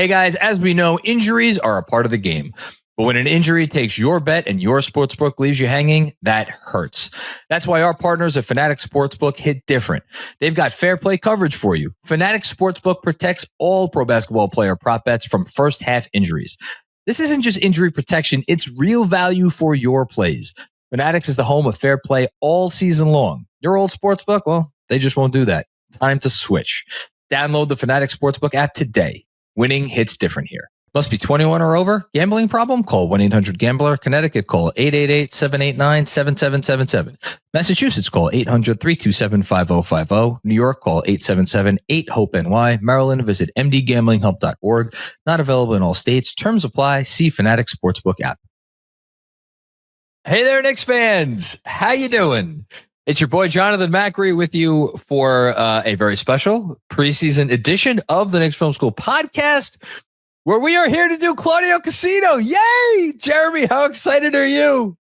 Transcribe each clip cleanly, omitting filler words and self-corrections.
Hey guys, as we know, injuries are a part of the game. But when an injury takes your bet and your sportsbook leaves you hanging, that hurts. That's why our partners at Fanatics Sportsbook hit different. They've got fair play coverage for you. Fanatics Sportsbook protects all pro basketball player prop bets from first half injuries. This isn't just injury protection, it's real value for your plays. Fanatics is the home of fair play all season long. Your old sportsbook, well, they just won't do that. Time to switch. Download the Fanatics Sportsbook app today. Winning hits different here. Must be 21 or over. Gambling problem? Call 1-800-GAMBLER. Connecticut, call 888-789-7777. Massachusetts, call 800-327-5050. New York, call 877-8-HOPE-NY. Maryland, visit mdgamblinghelp.org. Not available in all states. Terms apply. See Fanatics Sportsbook app. Hey there, Knicks fans. How you doing? It's your boy Jonathan Macri with you for a very special preseason edition of the Knicks Film School podcast, where we are here to do Claudio Casino. Yay! Jeremy, how excited are you?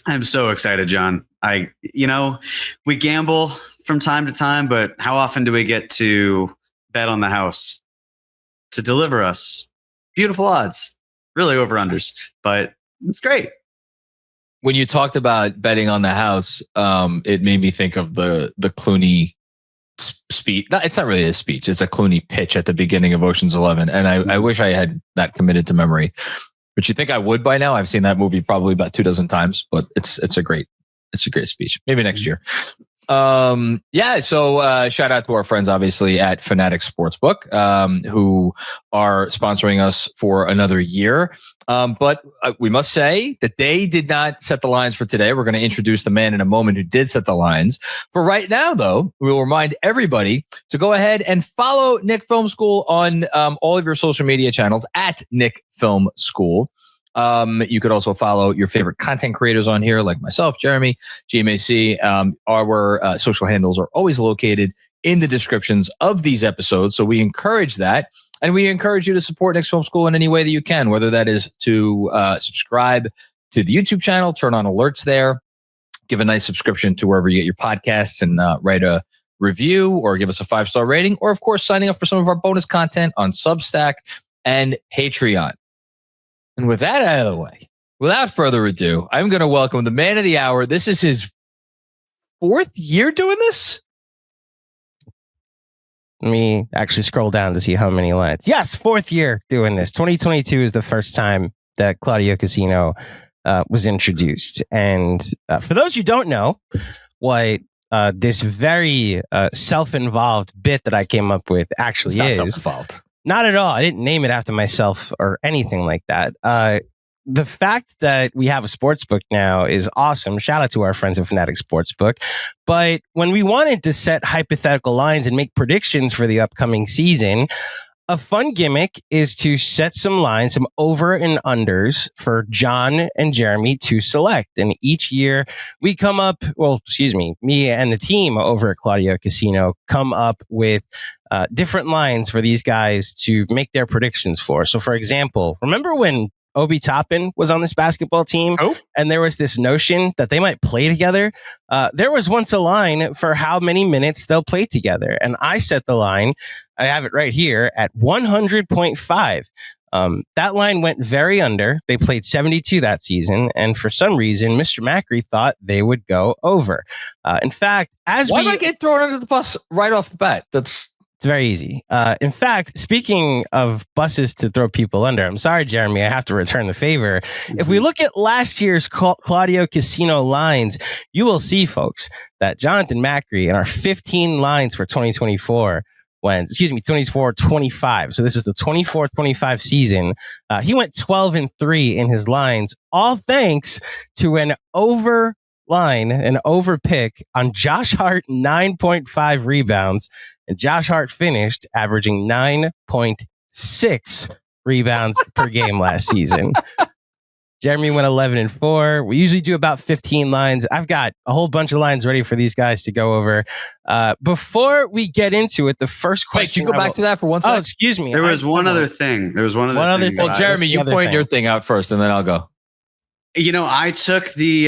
I'm so excited, John. We gamble from time to time, but how often do we get to bet on the house to deliver us beautiful odds, really over-unders, but it's great. When you talked about betting on the house, it made me think of the Clooney speech. It's not really a speech. It's a Clooney pitch at the beginning of Ocean's 11. And I wish I had that committed to memory. But you think I would by now? I've seen that movie probably about 24 times, but it's a great speech. Maybe next year. So shout out to our friends, obviously, at Fanatics Sportsbook, who are sponsoring us for another year. But we must say that they did not set the lines for today. We're going to introduce the man in a moment who did set the lines. For right now, though, we will remind everybody to go ahead and follow Knick Film School on all of your social media channels at Knick Film School. You could also follow your favorite content creators on here, like myself, Jeremy, GMAC. Our social handles are always located in the descriptions of these episodes. So we encourage that. And we encourage you to support Knicks Film School in any way that you can, whether that is to subscribe to the YouTube channel, turn on alerts there, give a nice subscription to wherever you get your podcasts, and write a review or give us a 5-star rating, or, of course, signing up for some of our bonus content on Substack and Patreon. And with that out of the way, without further ado, I'm going to welcome the man of the hour. This is his 4th year doing this? Let me actually scroll down to see how many lines. Yes, 4th year doing this. 2022 is the first time that Claudio Casino was introduced. And for those who don't know what this very self-involved bit that I came up with actually is. Not self-involved. Not at all. I didn't name it after myself or anything like that. The fact that we have a sportsbook now is awesome. Shout out to our friends at Fanatics Sportsbook. But when we wanted to set hypothetical lines and make predictions for the upcoming season, a fun gimmick is to set some lines, some over and unders for John and Jeremy to select. And each year we come up, me and the team over at Claudio Casino come up with different lines for these guys to make their predictions for. So, for example, remember when Obi Toppin was on this basketball team, and there was this notion that they might play together? There was once a line for how many minutes they'll play together, and I set the line, I have it right here, at 100.5. That line went very under. They played 72 that season, and for some reason, Mr. Macri thought they would go over. In fact, why do I get thrown under the bus right off the bat? It's very easy. In fact, speaking of buses to throw people under, I'm sorry, Jeremy, I have to return the favor. If we look at last year's Claudio Casino lines, you will see, folks, that Jonathan Macri in our 15 lines for 2024 24-25. So this is the 24-25 season. He went 12-3 in his lines, all thanks to an over pick on Josh Hart, 9.5 rebounds. And Josh Hart finished averaging 9.6 rebounds per game last season. Jeremy went 11-4. We usually do about 15 lines. I've got a whole bunch of lines ready for these guys to go over. Before we get into it, the first question. Wait, can you go back to that for 1 second? Oh, excuse me. There was one other thing. Well, Jeremy, you point your thing out first, and then I'll go. I took the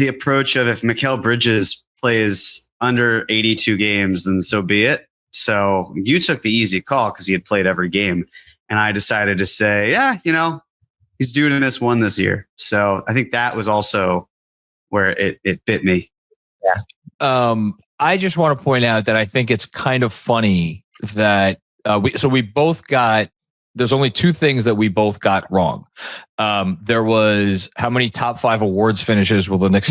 approach of if Mikal Bridges plays under 82 games, then so be it. So you took the easy call because he had played every game. And I decided to say, yeah, he's due to miss one this year. So I think that was also where it bit me. Yeah. I just want to point out that I think it's kind of funny that we both got. There's only two things that we both got wrong. There was how many top 5 awards finishes will the Knicks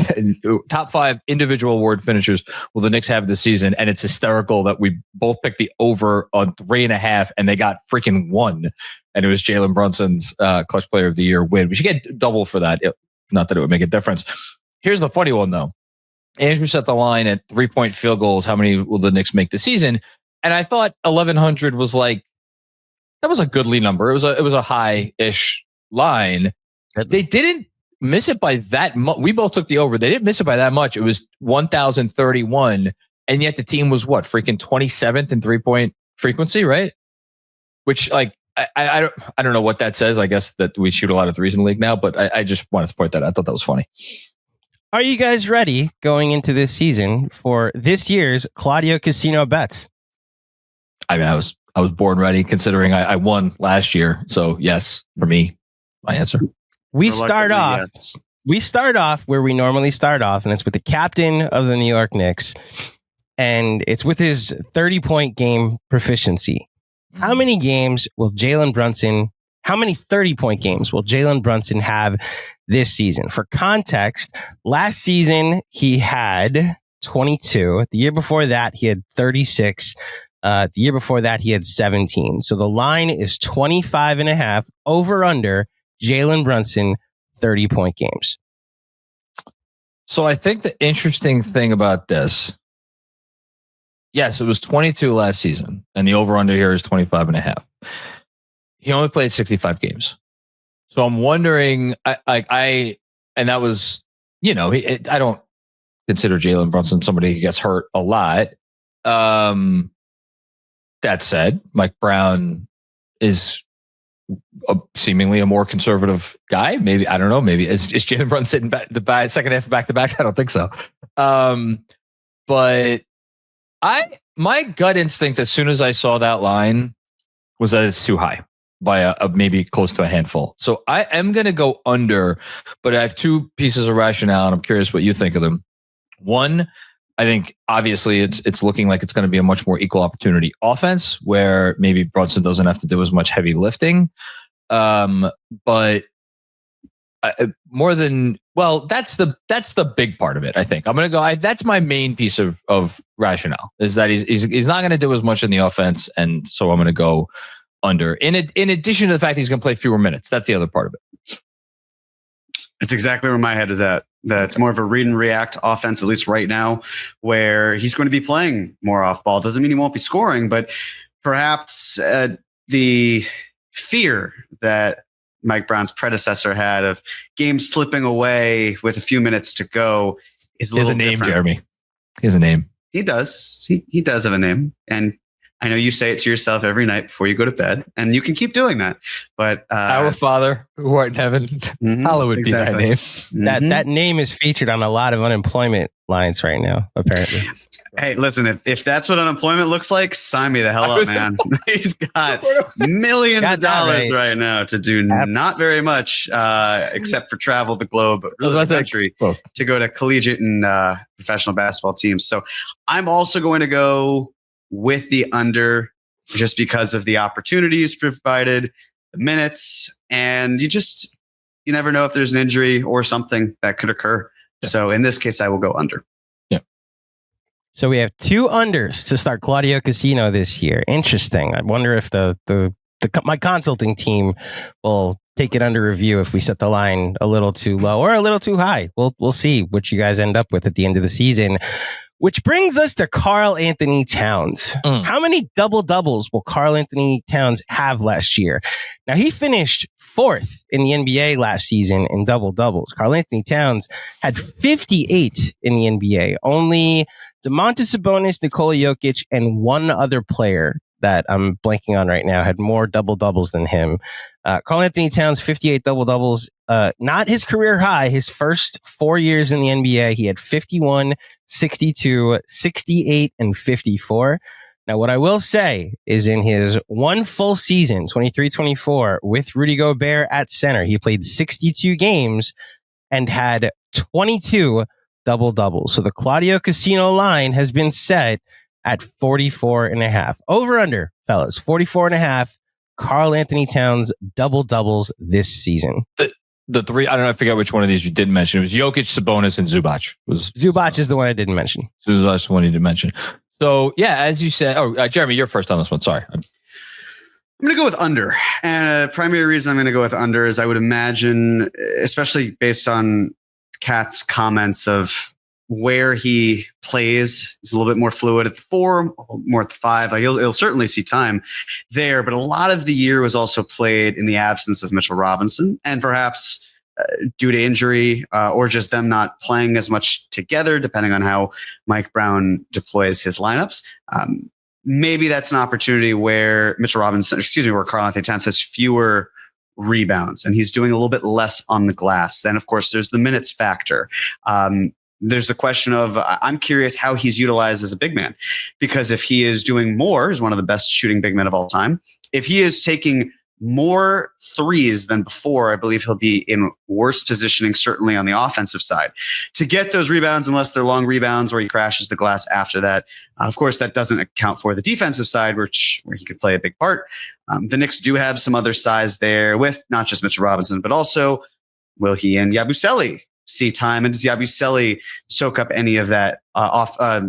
top 5 individual award finishers will the Knicks have this season? And it's hysterical that we both picked the over on 3.5 and they got freaking 1. And it was Jalen Brunson's clutch player of the year win. We should get double for that. Not that it would make a difference. Here's the funny one though. Andrew set the line at 3-point field goals. How many will the Knicks make this season? And I thought 1,100 was like, that was a goodly number. It was a high-ish line. They didn't miss it by that much. We both took the over. They didn't miss it by that much. It was 1,031, and yet the team was what, freaking 27th in 3-point frequency, right? Which, like, I don't know what that says. I guess that we shoot a lot of threes in the league now, but I just wanted to point that out. I thought that was funny. Are you guys ready going into this season for this year's Claudio Casino bets? I mean, I was born ready considering I won last year. So yes, for me, my answer. We start off where we normally start off, and it's with the captain of the New York Knicks, and it's with his 30-point game proficiency. How many 30-point games will Jalen Brunson have this season? For context, last season he had 22. The year before that, he had 36. The year before that, he had 17. So the line is 25.5 over under Jalen Brunson 30-point games. So I think the interesting thing about this, yes, it was 22 last season, and the over under here is 25.5. He only played 65 games. So I'm wondering, and that was, I don't consider Jalen Brunson somebody who gets hurt a lot. That said, Mike Brown is seemingly a more conservative guy. Maybe, I don't know. Maybe is Jalen Brunson sitting back the second half of back-to-backs? I don't think so. But my gut instinct as soon as I saw that line was that it's too high by a maybe close to a handful. So I am going to go under, but I have two pieces of rationale, and I'm curious what you think of them. One, I think obviously it's looking like it's going to be a much more equal opportunity offense where maybe Brunson doesn't have to do as much heavy lifting. But more than, well, that's the big part of it. I think I'm going to go. That's my main piece of rationale is that he's not going to do as much in the offense. And so I'm going to go under in addition to the fact he's going to play fewer minutes. That's the other part of it. It's exactly where my head is at. That's more of a read and react offense, at least right now, where he's going to be playing more off ball. Doesn't mean he won't be scoring, but perhaps the fear that Mike Brown's predecessor had of games slipping away with a few minutes to go is a little different. He has a name, Jeremy. He has a name. He does. He does have a name. And I know you say it to yourself every night before you go to bed, and you can keep doing that. But Our Father who art in heaven, hallowed be thy name. That name is featured on a lot of unemployment lines right now, apparently. Hey, listen, if that's what unemployment looks like, sign me the hell up, man. He's got millions of dollars right now to do not very much except for travel the globe, really the country, to go to collegiate and professional basketball teams. So I'm also going to go with the under just because of the opportunities provided, the minutes, and you never know if there's an injury or something that could occur. Yeah. So in this case, I will go under. Yeah. So we have two unders to start Claudio Casino this year. Interesting. I wonder if my consulting team will take it under review if we set the line a little too low or a little too high. We'll see what you guys end up with at the end of the season. Which brings us to Karl-Anthony Towns. How many double-doubles will Karl-Anthony Towns have last year? Now, he finished 4th in the NBA last season in double-doubles. Karl-Anthony Towns had 58 in the NBA. Only Domantas Sabonis, Nikola Jokic, and one other player that I'm blanking on right now had more double-doubles than him. Karl-Anthony Towns, 58 double-doubles. Not his career high. His first 4 years in the NBA, he had 51, 62, 68, and 54. Now, what I will say is in his one full season, 23-24, with Rudy Gobert at center, he played 62 games and had 22 double-doubles. So the Claudio Casino line has been set at 44.5. Over-under, fellas, 44.5. Karl-Anthony Towns double-doubles this season. The three, I don't know, I forget which one of these you didn't mention. It was Jokic, Sabonis, and Zubac. Zubac is the one I didn't mention. Zubac is the one you didn't mention. So, yeah, as you said, Jeremy, you're first on this one. Sorry. I'm going to go with under. And a primary reason I'm going to go with under is I would imagine, especially based on Kat's comments of where he plays, he's a little bit more fluid at the 4, more at the 5. Like he'll certainly see time there, but a lot of the year was also played in the absence of Mitchell Robinson, and perhaps due to injury or just them not playing as much together, depending on how Mike Brown deploys his lineups. Maybe that's an opportunity where where Karl-Anthony Towns has fewer rebounds and he's doing a little bit less on the glass. Then, of course, there's the minutes factor. There's the question of, I'm curious how he's utilized as a big man, because if he is doing more, is one of the best shooting big men of all time. If he is taking more threes than before, I believe he'll be in worse positioning, certainly on the offensive side, to get those rebounds, unless they're long rebounds where he crashes the glass after that. Of course, that doesn't account for the defensive side, where he could play a big part. The Knicks do have some other size there with not just Mitchell Robinson, but also will he and Yabusele see time, and does Yabusele soak up any of that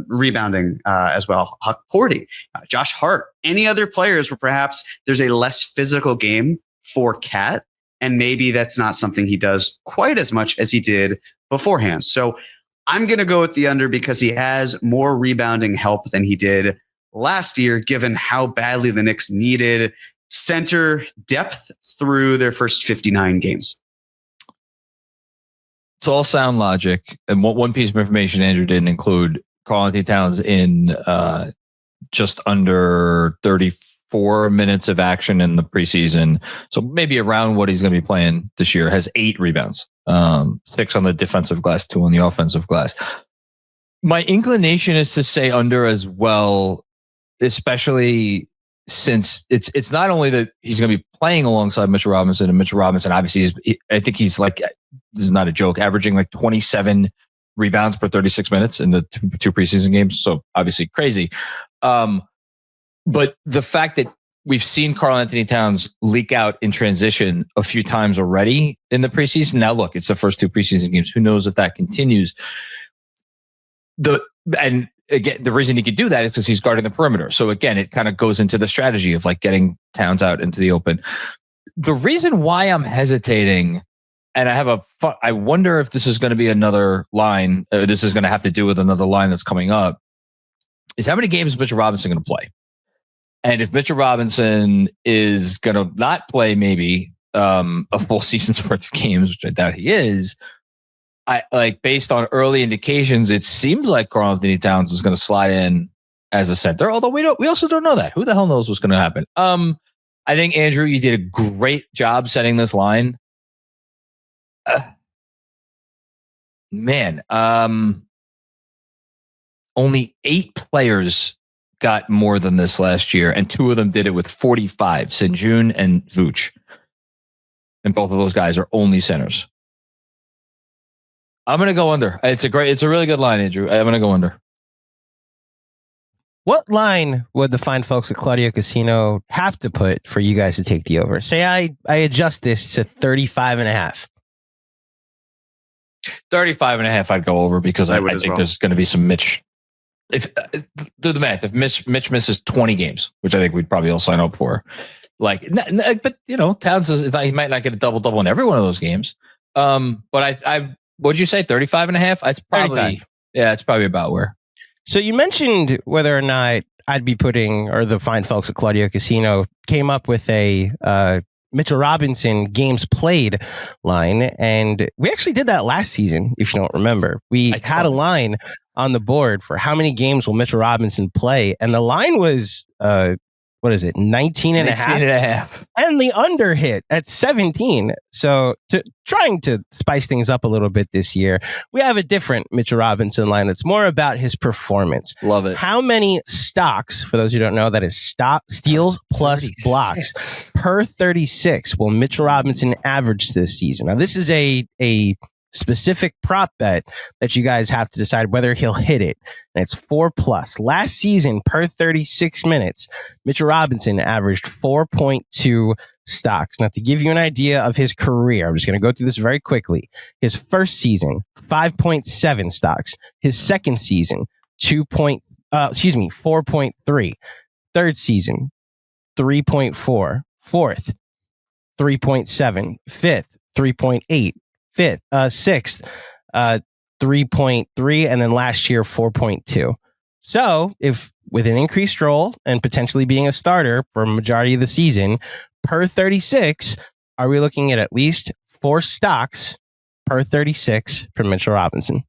rebounding as well? Hukporti, Josh Hart, any other players where perhaps there's a less physical game for Cat, and maybe that's not something he does quite as much as he did beforehand. So I'm going to go with the under because he has more rebounding help than he did last year, given how badly the Knicks needed center depth through their first 59 games. It's all sound logic. And one piece of information Andrew didn't include: Karl-Anthony Towns in just under 34 minutes of action in the preseason. So maybe around what he's going to be playing this year, has 8 rebounds, 6 on the defensive glass, 2 on the offensive glass. My inclination is to say under as well, especially since it's not only that he's going to be playing alongside Mitchell Robinson, and Mitchell Robinson obviously I think he's like, this is not a joke, averaging like 27 rebounds per 36 minutes in the two preseason games. So obviously crazy. But the fact that we've seen Karl-Anthony Towns leak out in transition a few times already in the preseason. Now look, it's the first 2 preseason games. Who knows if that continues? And again, the reason he could do that is because he's guarding the perimeter. So again, it kind of goes into the strategy of like getting Towns out into the open. The reason why I'm hesitating, and I wonder if this is going to be another line, or this is going to have to do with another line that's coming up, is how many games is Mitchell Robinson going to play? And if Mitchell Robinson is going to not play maybe a full season's worth of games, which I doubt he is, based on early indications, it seems like Karl-Anthony Towns is going to slide in as a center. Although we also don't know that. Who the hell knows what's going to happen? I think Andrew, you did a great job setting this line. Only 8 players got more than this last year, and 2 of them did it with 45. Sengun and Vooch, and both of those guys are only centers. I'm going to go under. It's a really good line, Andrew. I'm going to go under. What line would the fine folks at Claudio Casino have to put for you guys to take the over? Say I adjust this to 35.5. 35.5, I'd go over because I think there's going to be some Mitch. Do the math. If Mitch misses 20 games, which I think we'd probably all sign up for, but Towns he might not get a double in every one of those games. But what'd you say? 35.5? It's probably 35. Yeah, it's probably about where. So you mentioned whether or not I'd be putting, or the fine folks at Claudio Casino came up with a Mitchell Robinson games played line. And we actually did that last season, if you don't remember. We had a line on the board for how many games will Mitchell Robinson play. And the line was what is it, 19 and a 19 half? and a half. And the under hit at 17. So trying to spice things up a little bit this year, we have a different Mitchell Robinson line that's more about his performance. Love it. How many stocks, for those who don't know, that is steals plus 36. blocks per 36 will Mitchell Robinson average this season? Now, this is a specific prop bet that you guys have to decide whether he'll hit it. And it's 4+. Last season, per 36 minutes, Mitchell Robinson averaged 4.2 stocks. Now, to give you an idea of his career, I'm just going to go through this very quickly. His first season, 5.7 stocks. His second season, 4.3. Third season, 3.4. Fourth, 3.7. Fifth, 3.8. Sixth, 3.3, and then last year 4.2. So if with an increased role and potentially being a starter for a majority of the season, per 36, are we looking at least 4 stocks per 36 for Mitchell Robinson?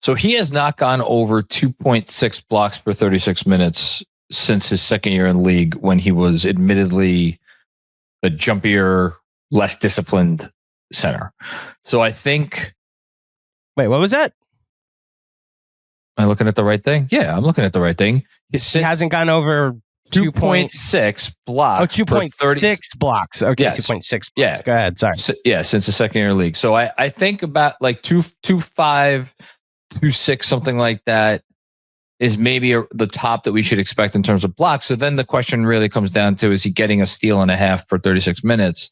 So he has not gone over 2.6 blocks per 36 minutes since his second year in league, when he was admittedly a jumpier, less disciplined center. So I think. Wait, what was that? Am I looking at the right thing? Yeah, I'm looking at the right thing. He hasn't gone over 2.6 blocks. Oh, 2.6 blocks. Okay, yes. 2.6 blocks. Yeah. Go ahead. Sorry. Yeah, since the second year league. So I think about like 2.5, 2.6, something like that is maybe the top that we should expect in terms of blocks. So then the question really comes down to, is he getting a steal and a half for 36 minutes?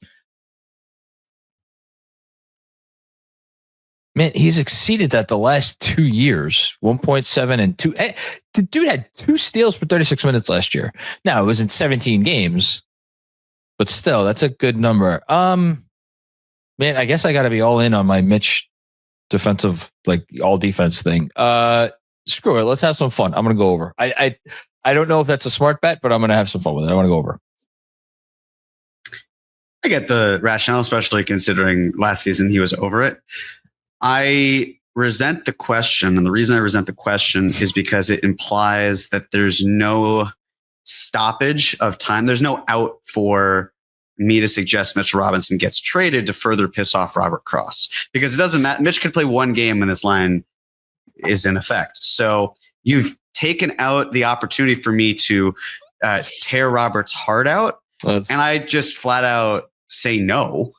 Man, he's exceeded that the last 2 years, 1.7 and 2. The dude had 2 steals for 36 minutes last year. Now, it was in 17 games, but still, that's a good number. Man, I guess I got to be all in on my Mitch defensive, like all defense thing. Screw it. Let's have some fun. I'm going to go over. I don't know if that's a smart bet, but I'm going to have some fun with it. I want to go over. I get the rationale, especially considering last season he was over it. I resent the question, and the reason I resent the question is because it implies that there's no stoppage of time. There's no out for me to suggest Mitchell Robinson gets traded to further piss off Robert Cross, because it doesn't matter. Mitch could play one game when this line is in effect. So you've taken out the opportunity for me to tear Robert's heart out, and I just flat out say no.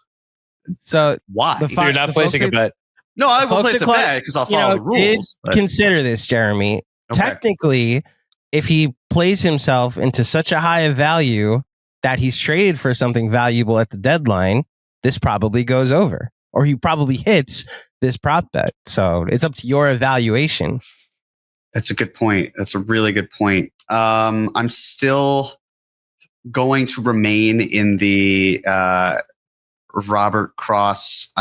So why? You're not placing a bet. No, I will place a bet because I'll follow the rules. Consider this, Jeremy. Okay. Technically, if he plays himself into such a high value that he's traded for something valuable at the deadline, this probably goes over, or he probably hits this prop bet. So it's up to your evaluation. That's a good point. That's a really good point. I'm still going to remain in the Robert Cross.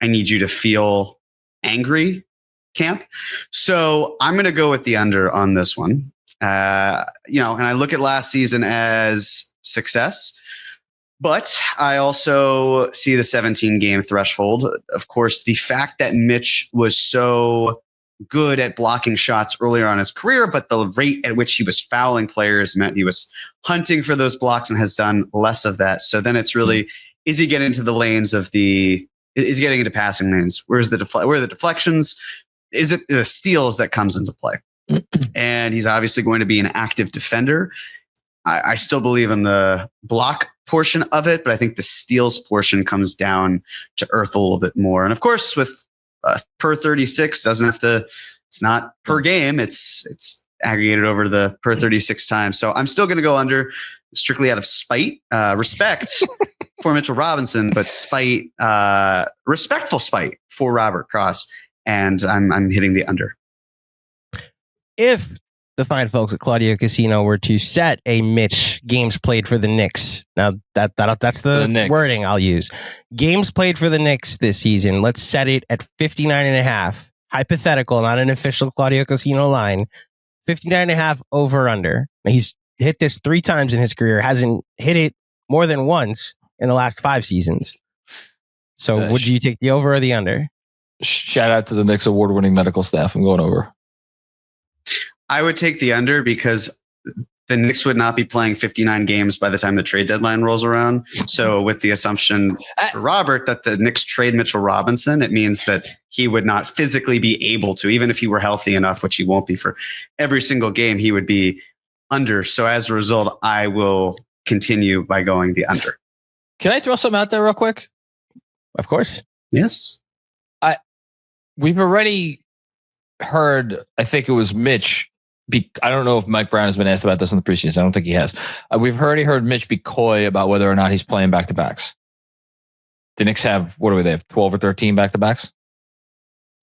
I need you to feel angry camp. So I'm going to go with the under on this one. And I look at last season as success, but I also see the 17 game threshold. Of course, the fact that Mitch was so good at blocking shots earlier on in his career, but the rate at which he was fouling players meant he was hunting for those blocks and has done less of that. So then it's really, is he getting into the lanes of is he getting into passing lanes? Where are the deflections? Is it the steals that comes into play? And he's obviously going to be an active defender. I still believe in the block portion of it, but I think the steals portion comes down to earth a little bit more. And of course, with per 36, doesn't have to, it's not per game. It's aggregated over the per 36 times. So I'm still going to go under, strictly out of spite, respect for Mitchell Robinson, but spite, respectful spite for Robert Cross. And I'm hitting the under. If the fine folks at Claudio Casino were to set a Mitch games played for the Knicks, now that's the wording I'll use. Games played for the Knicks this season, let's set it at 59.5. Hypothetical, not an official Claudio Casino line. 59.5 over under. Now, he's hit this 3 times in his career, hasn't hit it more than once in the last 5 seasons. So would you take the over or the under? Shout out to the Knicks award-winning medical staff. I'm going over. I would take the under because the Knicks would not be playing 59 games by the time the trade deadline rolls around. So with the assumption for Robert that the Knicks trade Mitchell Robinson, it means that he would not physically be able to, even if he were healthy enough, which he won't be for every single game, he would be under. So as a result, I will continue by going the under. Can I throw something out there real quick? Of course. Yes. We've already heard, I think it was Mitch. I don't know if Mike Brown has been asked about this in the preseason. I don't think he has. We've already heard Mitch be coy about whether or not he's playing back-to-backs. The Knicks have, what do they have, 12 or 13 back-to-backs?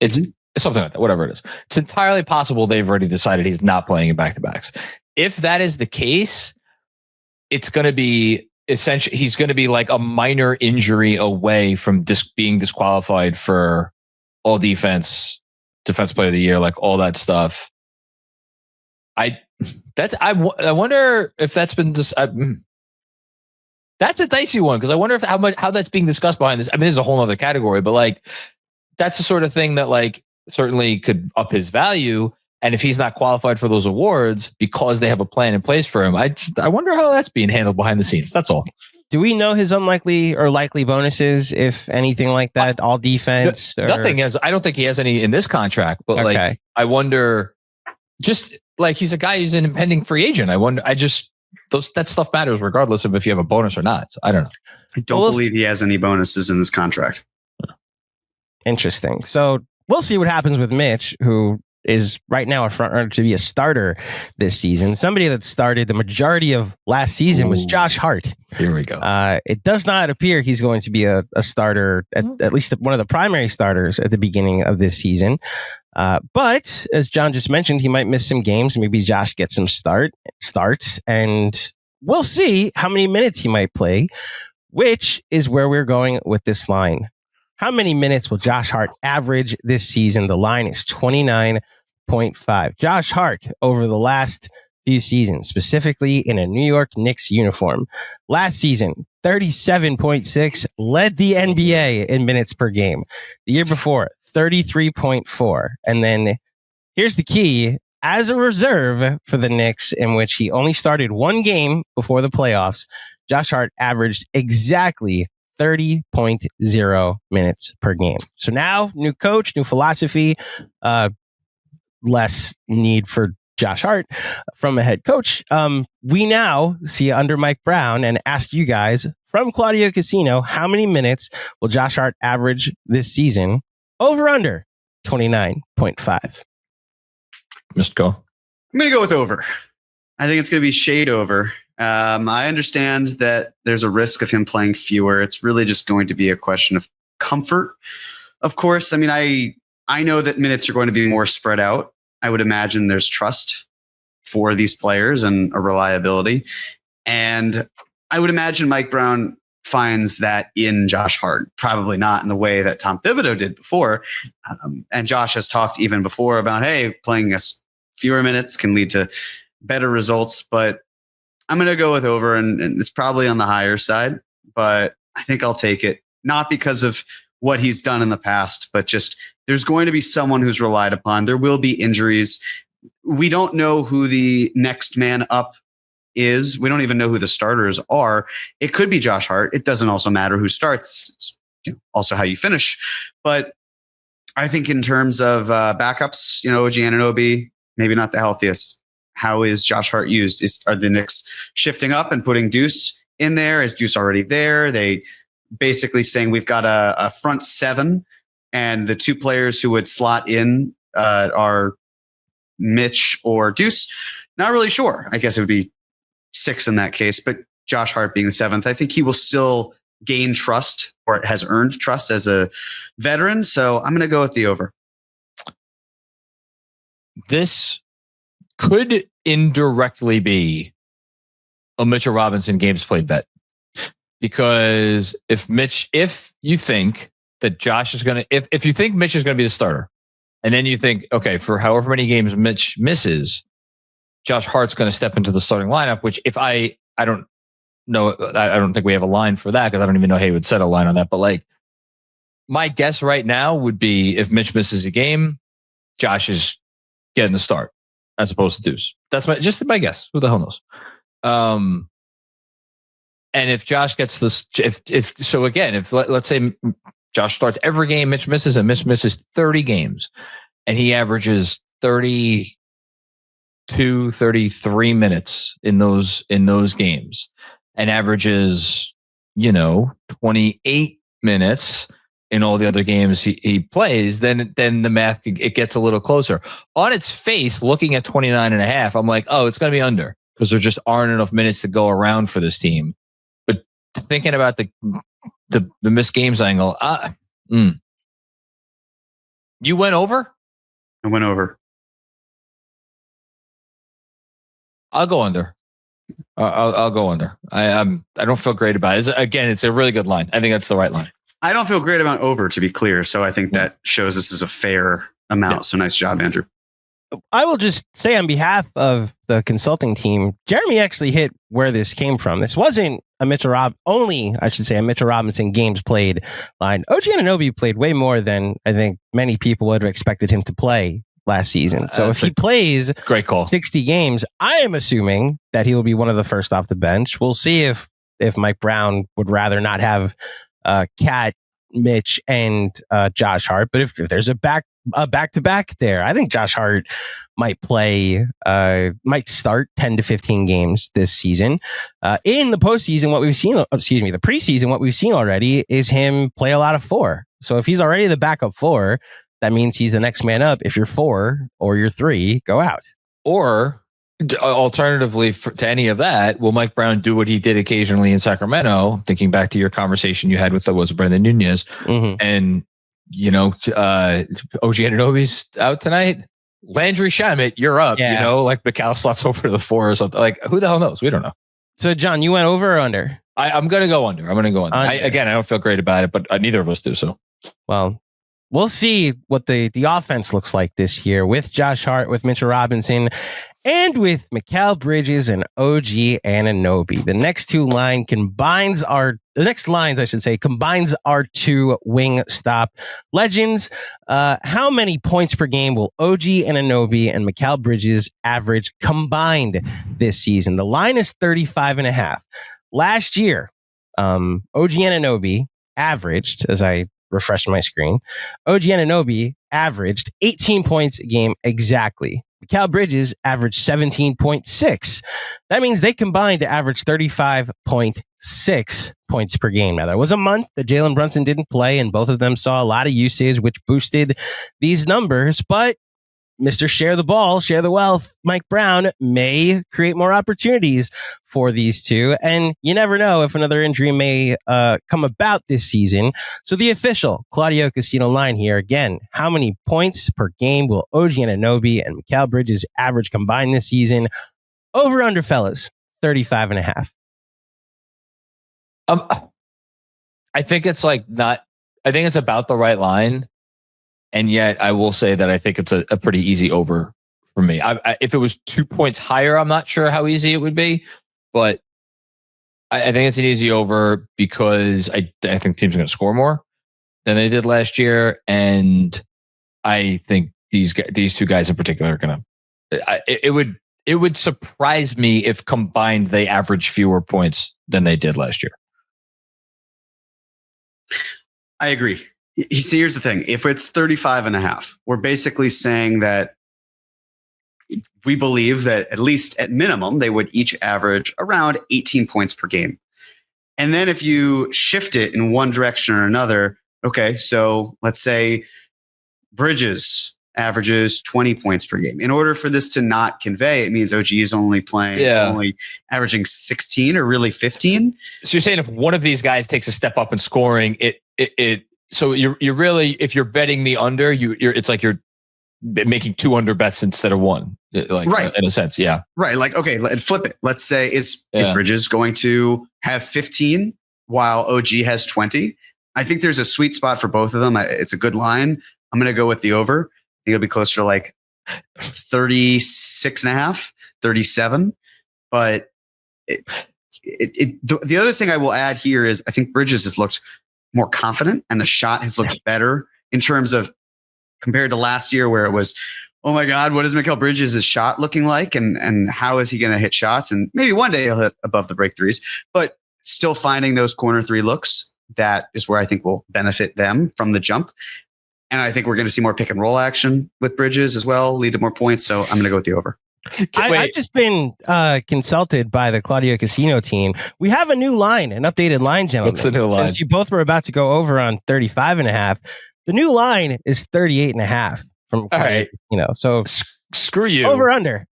It's something like that, whatever it is. It's entirely possible they've already decided he's not playing in back-to-backs. If that is the case, it's going to be essentially, he's going to be like a minor injury away from being disqualified for all defense player of the year, like all that stuff. I wonder if that's been that's a dicey one, because I wonder if how that's being discussed behind this. I mean, this is a whole other category, but like that's the sort of thing that like certainly could up his value. And if he's not qualified for those awards because they have a plan in place for him, I wonder how that's being handled behind the scenes. That's all. Do we know his unlikely or likely bonuses, if anything like that? All defense? Nothing has. I don't think he has any in this contract, but like I wonder, just like he's a guy who's an impending free agent. I wonder. That stuff matters regardless of if you have a bonus or not. So I don't know. I don't believe he has any bonuses in this contract. Interesting. So we'll see what happens with Mitch, who is right now a front runner to be a starter this season. Somebody that started the majority of last season was Josh Hart. Here we go. It does not appear he's going to be a starter, at least one of the primary starters at the beginning of this season. But as John just mentioned, he might miss some games. Maybe Josh gets some starts, and we'll see how many minutes he might play, which is where we're going with this line. How many minutes will Josh Hart average this season? The line is 29.5. Josh Hart over the last few seasons, specifically in a New York Knicks uniform. Last season, 37.6, led the NBA in minutes per game. The year before, 33.4. And then here's the key. As a reserve for the Knicks, in which he only started one game before the playoffs, Josh Hart averaged exactly 30.0 minutes per game. So now, new coach, new philosophy, less need for Josh Hart from a head coach. We now see under Mike Brown and ask you guys from Claudio Casino, how many minutes will Josh Hart average this season? Over under 29.5. Mr. Go. I'm going to go with over. I think it's going to be shade over. I understand that there's a risk of him playing fewer. It's really just going to be a question of comfort. Of course, I mean, I know that minutes are going to be more spread out. I would imagine there's trust for these players and a reliability. And I would imagine Mike Brown finds that in Josh Hart, probably not in the way that Tom Thibodeau did before. And Josh has talked even before about, hey, playing us fewer minutes can lead to better results, but I'm going to go with over, and it's probably on the higher side, but I think I'll take it. Not because of what he's done in the past, but just there's going to be someone who's relied upon. There will be injuries. We don't know who the next man up is. We don't even know who the starters are. It could be Josh Hart. It doesn't also matter who starts. It's also how you finish. But I think in terms of backups, OG Anunoby, maybe not the healthiest. How is Josh Hart used? Are the Knicks shifting up and putting DEUCE in there? Is DEUCE already there? They basically saying we've got a front seven, and the two players who would slot in are Mitch or DEUCE. Not really sure. I guess it would be 6 in that case, but Josh Hart being the 7th, I think he will still gain trust, or has earned trust as a veteran. So I'm going to go with the over. This could indirectly be a Mitchell Robinson games played bet, because if you think that Josh is going to, if you think Mitch is going to be the starter, and then you think, okay, for however many games Mitch misses, Josh Hart's going to step into the starting lineup, which if I don't know, I don't think we have a line for that, because I don't even know how he would set a line on that. But like, my guess right now would be if Mitch misses a game, Josh is getting the start. as opposed to DEUCE. That's just my guess. Who the hell knows? And if Josh gets this, if let's say Josh starts every game, Mitch misses, and Mitch misses 30 games, and he averages 32, 33 minutes in those games, and averages 28 minutes in all the other games he plays, then the math, it gets a little closer. On its face, looking at 29 and a half, I'm like, oh, it's going to be under, because there just aren't enough minutes to go around for this team. But thinking about the missed games angle, you went over? I went over. I'll go under. I'll go under. I don't feel great about it. It's a really good line. I think that's the right line. I don't feel great about over, to be clear. So I think that shows this is a fair amount. Yeah. So nice job, Andrew. I will just say on behalf of the consulting team, Jeremy actually hit where this came from. This wasn't a Mitchell Robinson games played line. OG Anunoby played way more than I think many people would have expected him to play last season. So if he plays great call 60 games, I am assuming that he will be one of the first off the bench. We'll see if Mike Brown would rather not have Cat, Mitch, and Josh Hart. But if there's a back-to-back there, I think Josh Hart might start 10 to 15 games this season. In the postseason, the preseason, what we've seen already is him play a lot of 4. So if he's already the backup 4, that means he's the next man up. If you're 4 or you're 3, go out. Or alternatively, to any of that, will Mike Brown do what he did occasionally in Sacramento? Thinking back to your conversation you had with Brendan Nunez, and OG Anunoby's out tonight. Landry, Shamet, you're up. Yeah. Like Mikal slots over to the 4 or something. Like, who the hell knows? We don't know. So, John, you went over or under? I'm going to go under. I don't feel great about it, but neither of us do. So, well, we'll see what the offense looks like this year with Josh Hart, with Mitchell Robinson, and with Mikal Bridges and OG Anunoby. The next lines combines our 2 wing stop legends. How many points per game will OG Anunoby and Mikal Bridges average combined this season? The line is 35.5. Last year, OG Anunoby averaged, as I refreshed my screen, OG Anunoby averaged 18 points a game exactly. Mikal Bridges averaged 17.6. That means they combined to average 35.6 points per game. Now, there was a month that Jalen Brunson didn't play, and both of them saw a lot of usage, which boosted these numbers. But Mr. Share the Ball, Share the Wealth, Mike Brown may create more opportunities for these two. And you never know if another injury may come about this season. So the official Claudio Casino line here, again, how many points per game will OG Anunoby and Mikal Bridges average combined this season? Over under, fellas, 35.5. I think it's about the right line. And yet I will say that I think it's a pretty easy over for me. If it was 2 points higher, I'm not sure how easy it would be, but I think it's an easy over because I think teams are going to score more than they did last year. And I think these 2 guys in particular are going to, it would surprise me if combined they average fewer points than they did last year. I agree. See, here's the thing. If it's 35.5, we're basically saying that we believe that at least at minimum, they would each average around 18 points per game. And then if you shift it in one direction or another, okay, so let's say Bridges averages 20 points per game. In order for this to not convey, it means OG is only averaging 16 or really 15. So you're saying if one of these guys takes a step up in scoring, so you're really, if you're betting the under, it's like you're making 2 under bets instead of 1, right? In a sense, yeah, right. Like, okay, flip it. Let's say is Bridges going to have 15 while OG has 20? I think there's a sweet spot for both of them. It's a good line. I'm going to go with the over. I think it'll be closer to like 36.5, 37. But the other thing I will add here is I think Bridges has looked more confident and the shot has looked better in terms of compared to last year where it was oh my God, what is Mikal Bridges' shot looking like? And how is he going to hit shots? And maybe one day he'll hit above the break threes, but still finding those corner three looks, that is where I think will benefit them from the jump. And I think we're going to see more pick and roll action with Bridges as well, lead to more points. So I'm going to go with the over. I've just been consulted by the Claudio Casino team. We have a new line, an updated line, gentlemen. What's the new line? Since you both were about to go over on 35.5, the new line is 38.5 from Claudio. All right. So screw you. Over under.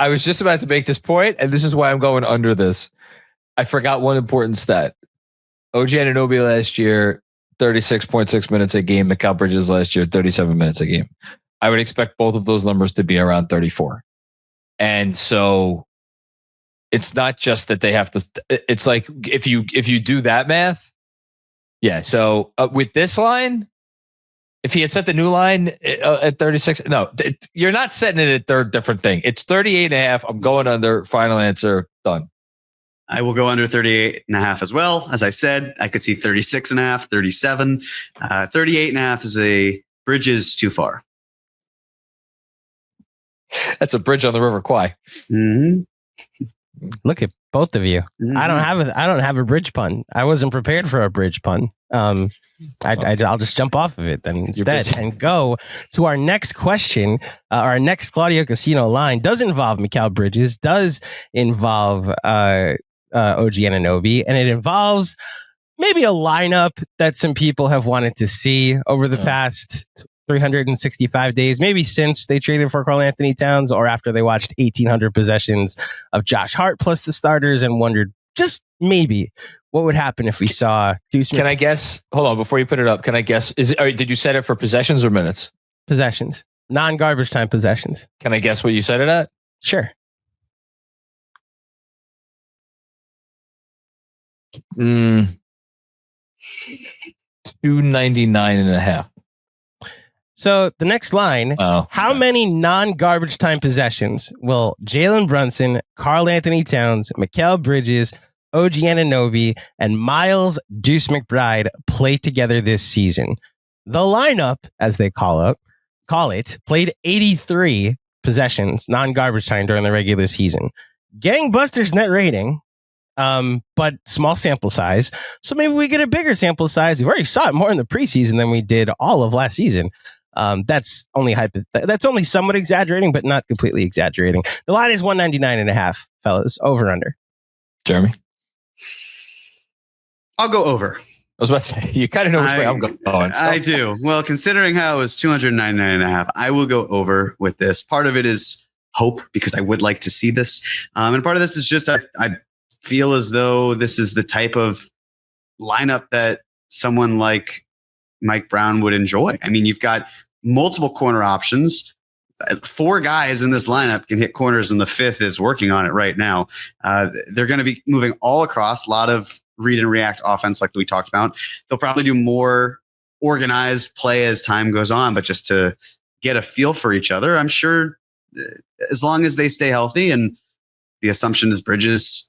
I was just about to make this point, and this is why I'm going under this. I forgot one important stat. OG Anunoby last year, 36.6 minutes a game. Mikal Bridges last year, 37 minutes a game. I would expect both of those numbers to be around 34. And so it's not just that they have to, it's like if you do that math, yeah. So with this line, if he had set the new line at 36, no, you're not setting it at third different thing. It's 38.5. I'm going under. Final answer. Done. I will go under 38.5 as well. As I said, I could see 36.5, 37, 38.5 is a Bridges too far. That's a bridge on the River Kwai. Mm-hmm. Look at both of you. Mm-hmm. I don't have a bridge pun. I wasn't prepared for a bridge pun. I'll just jump off of it then instead and go to our next question. Our next Claudio Casino line does involve Mikal Bridges, does involve OG Anunoby, and it involves maybe a lineup that some people have wanted to see over the past 365 days, maybe since they traded for Karl-Anthony Towns or after they watched 1,800 possessions of Josh Hart plus the starters and wondered just maybe what would happen if we saw DEUCE. Can I guess? Hold on, before you put it up, can I guess? Did you set it for possessions or minutes? Possessions. Non-garbage time possessions. Can I guess what you set it at? Sure. 299.5. So the next line, how many non-garbage time possessions will Jalen Brunson, Karl-Anthony Towns, Mikal Bridges, OG Anunoby, and Miles Deuce McBride play together this season? The lineup, as they call it, played 83 possessions, non-garbage time during the regular season. Gangbusters net rating, but small sample size. So maybe we get a bigger sample size. We've already saw it more in the preseason than we did all of last season. That's only somewhat exaggerating, but not completely exaggerating. The line is 199.5, fellas. Over under. Jeremy? I'll go over. I was about to say, you kind of know which way I'm going. So. I do. Well, considering how it was 299.5, I will go over with this. Part of it is hope because I would like to see this. And part of this is just I feel as though this is the type of lineup that someone like Mike Brown would enjoy. I mean, you've got multiple corner options. 4 guys in this lineup can hit corners, and the 5th is working on it right now. They're going to be moving all across, a lot of read and react offense like we talked about. They'll probably do more organized play as time goes on, but just to get a feel for each other, I'm sure as long as they stay healthy, and the assumption is Bridges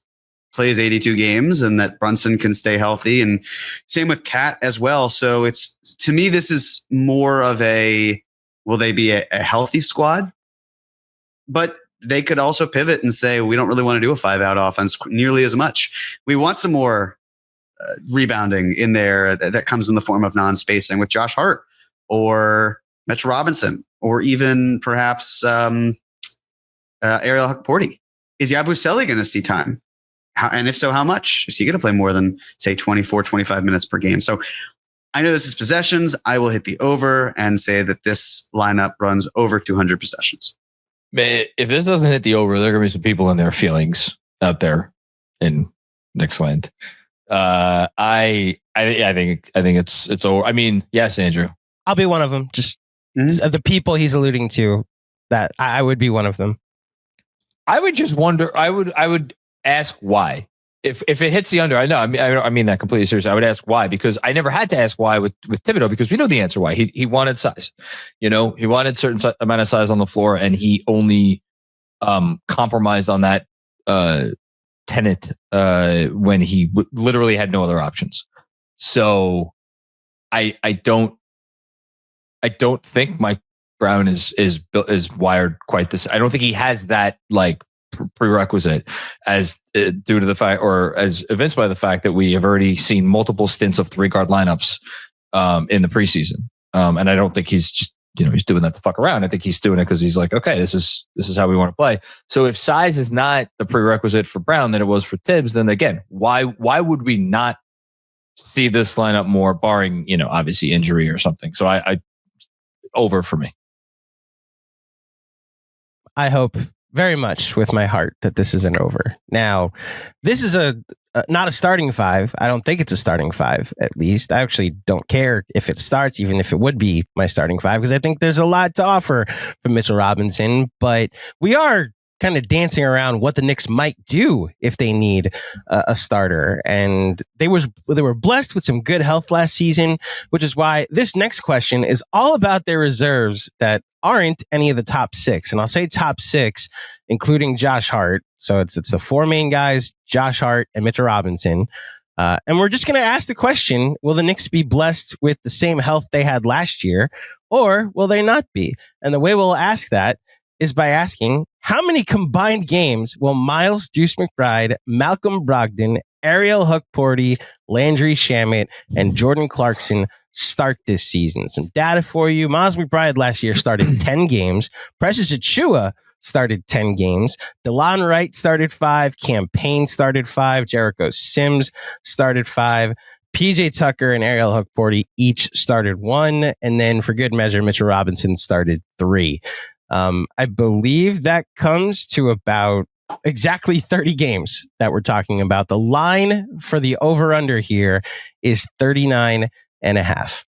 plays 82 games and that Brunson can stay healthy, and same with Cat as well. So it's, to me, this is more of a, will they be a healthy squad? But they could also pivot and say, we don't really want to do a 5-out offense nearly as much. We want some more rebounding in there that comes in the form of non-spacing with Josh Hart or Mitch Robinson, or even perhaps Ariel Hukporti. Is Yabusele going to see time? And if so, how much? Is he going to play more than, say, 24, 25 minutes per game? So I know this is possessions. I will hit the over and say that this lineup runs over 200 possessions. Man, if this doesn't hit the over, there are going to be some people in their feelings out there in Knicks land. I think it's over. I mean, yes, Andrew. I'll be one of them. Just the people he's alluding to, that I would be one of them. I would just wonder. I would ask why. If it hits the under, I know. I mean that completely seriously. I would ask why, because I never had to ask why with Thibodeau, because we know the answer why. He wanted size. He wanted certain amount of size on the floor, and he only compromised on that tenet when he literally had no other options. So I don't think Mike Brown is wired quite this. I don't think he has that like prerequisite as due to the fact, or as evinced by the fact that we have already seen multiple stints of 3-guard lineups in the preseason. And I don't think he's just, he's doing that to fuck around. I think he's doing it because he's like, okay, this is how we want to play. So if size is not the prerequisite for Brown than it was for Tibbs, then again, why would we not see this lineup more, barring, obviously injury or something? So I over for me. I hope very much with my heart that this isn't over. Now, this is not a starting 5. I don't think it's a starting 5, at least. I actually don't care if it starts, even if it would be my starting 5, because I think there's a lot to offer from Mitchell Robinson. But we are kind of dancing around what the Knicks might do if they need a starter. And they were blessed with some good health last season, which is why this next question is all about their reserves that aren't any of the top 6. And I'll say top 6, including Josh Hart. So it's the 4 main guys, Josh Hart and Mitchell Robinson. And we're just going to ask the question, will the Knicks be blessed with the same health they had last year, or will they not be? And the way we'll ask that is by asking, how many combined games will Miles Deuce McBride, Malcolm Brogdon, Ariel Hukporti, Landry Shamet, and Jordan Clarkson start this season? Some data for you. Miles McBride last year started 10 games. Precious Achiuwa started 10 games. DeLon Wright started 5. Campaign started 5. Jericho Sims started 5. PJ Tucker and Ariel Hukporti each started 1. And then for good measure, Mitchell Robinson started 3. I believe that comes to about exactly 30 games that we're talking about. The line for the over-under here is 39.5.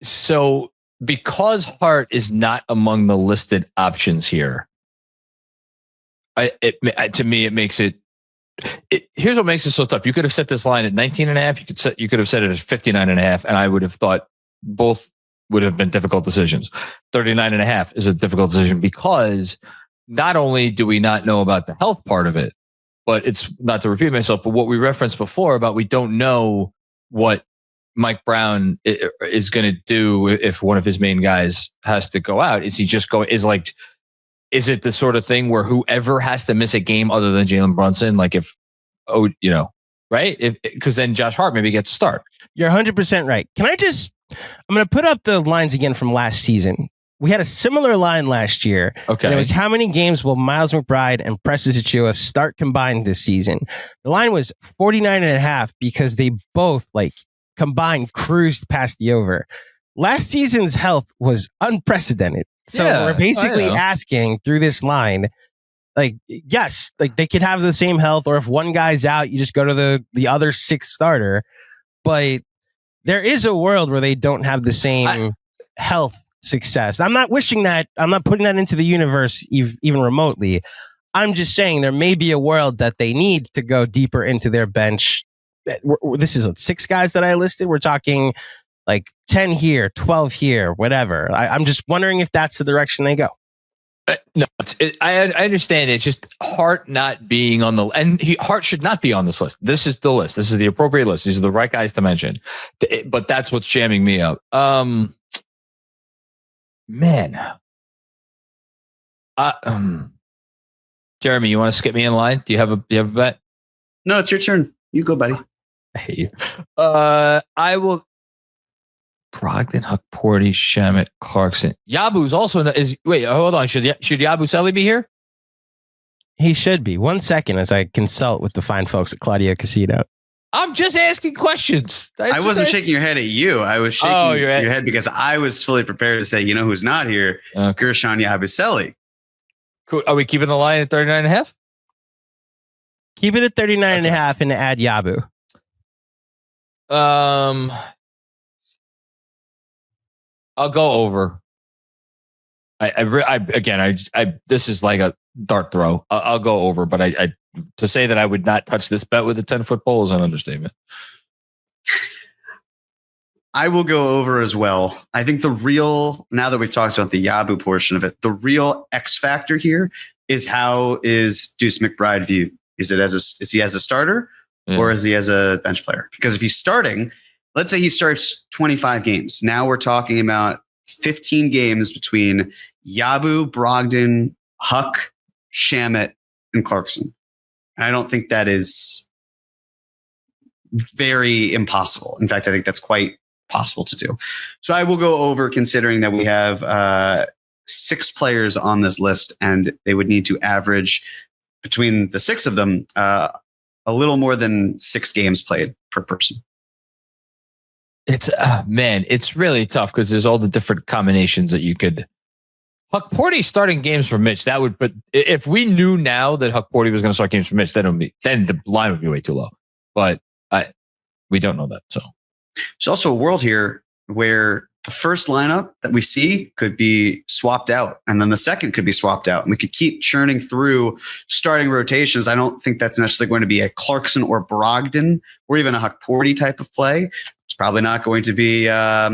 So because Hart is not among the listed options here, to me, it makes it, here's what makes it so tough. You could have set this line at 19.5. You could have set it at 59.5, and I would have thought both would have been difficult decisions. 39.5 is a difficult decision because not only do we not know about the health part of it, but it's not to repeat myself, but what we referenced before about we don't know what Mike Brown is going to do if one of his main guys has to go out. Is he just going? Is it the sort of thing where whoever has to miss a game other than Jalen Brunson, like right? Because then Josh Hart maybe gets to start. You're 100% right. I'm going to put up the lines again from last season. We had a similar line last year. Okay. And it was how many games will Miles McBride and Precious Achiuwa start combined this season? The line was 49.5 because they both combined cruised past the over. Last season's health was unprecedented. So we're basically asking through this line, yes, they could have the same health, or if one guy's out, you just go to the other 6th starter. But there is a world where they don't have the same health success. I'm not wishing that. I'm not putting that into the universe even remotely. I'm just saying there may be a world that they need to go deeper into their bench. This is 6 guys that I listed. We're talking 10 here, 12 here, whatever. I'm just wondering if that's the direction they go. No, I understand. It's just Hart not being on Hart should not be on this list. This is the list. This is the appropriate list. These are the right guys to mention. But that's what's jamming me up. Man. Jeremy, you want to skip me in line? Do you have a bet? No, it's your turn. You go, buddy. I hate you. I will. Brogdon, Hukporti, Shamet, Clarkson. Yabu's also wait, hold on. Should Yabusele be here? He should be. 1 second as I consult with the fine folks at Claudio Casino. I'm just asking questions. I wasn't shaking your head at you. I was shaking your head because I was fully prepared to say, who's not here? Okay. GERSCHON Yabusele. Cool. Are we keeping the line at 39.5? Keep it at 39.5 and add Yabu. I'll go over. This is like a dart throw. I'll go over, but I to say that I would not touch this bet with a 10-foot pole is an understatement. I will go over as well. I think now that we've talked about the Yabu portion of it, the real X factor here is how is Deuce McBride viewed? Is he as a starter or is he as a bench player? Because if he's starting, let's say he starts 25 games. Now we're talking about 15 games between Yabu, Brogdon, Huck, SHAMET, and Clarkson. And I don't think that is very impossible. In fact, I think that's quite possible to do. So I will go over, considering that we have 6 players on this list, and they would need to average between the 6 of them a little more than 6 games played per person. It's man, it's really tough because there's all the different combinations that you could. Hukporti starting games for Mitch, that would. But if we knew now that Hukporti was going to start games for Mitch, then the line would be way too low. But we don't know that. So there's also a world here where the first lineup that we see could be swapped out, and then the second could be swapped out, and we could keep churning through starting rotations. I don't think that's necessarily going to be a Clarkson or Brogdon or even a Hukporti type of play. It's probably not going to be a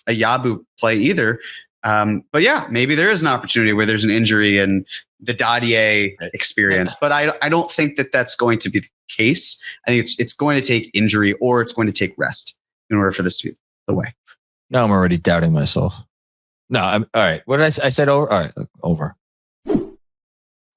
Yabu play either. But yeah, maybe there is an opportunity where there's an injury and the Dadier experience, but I don't think that that's going to be the case. I think it's going to take injury or it's going to take rest in order for this to be the way. now I'm already doubting myself. No, all right. What did I say? I said over. All right, over.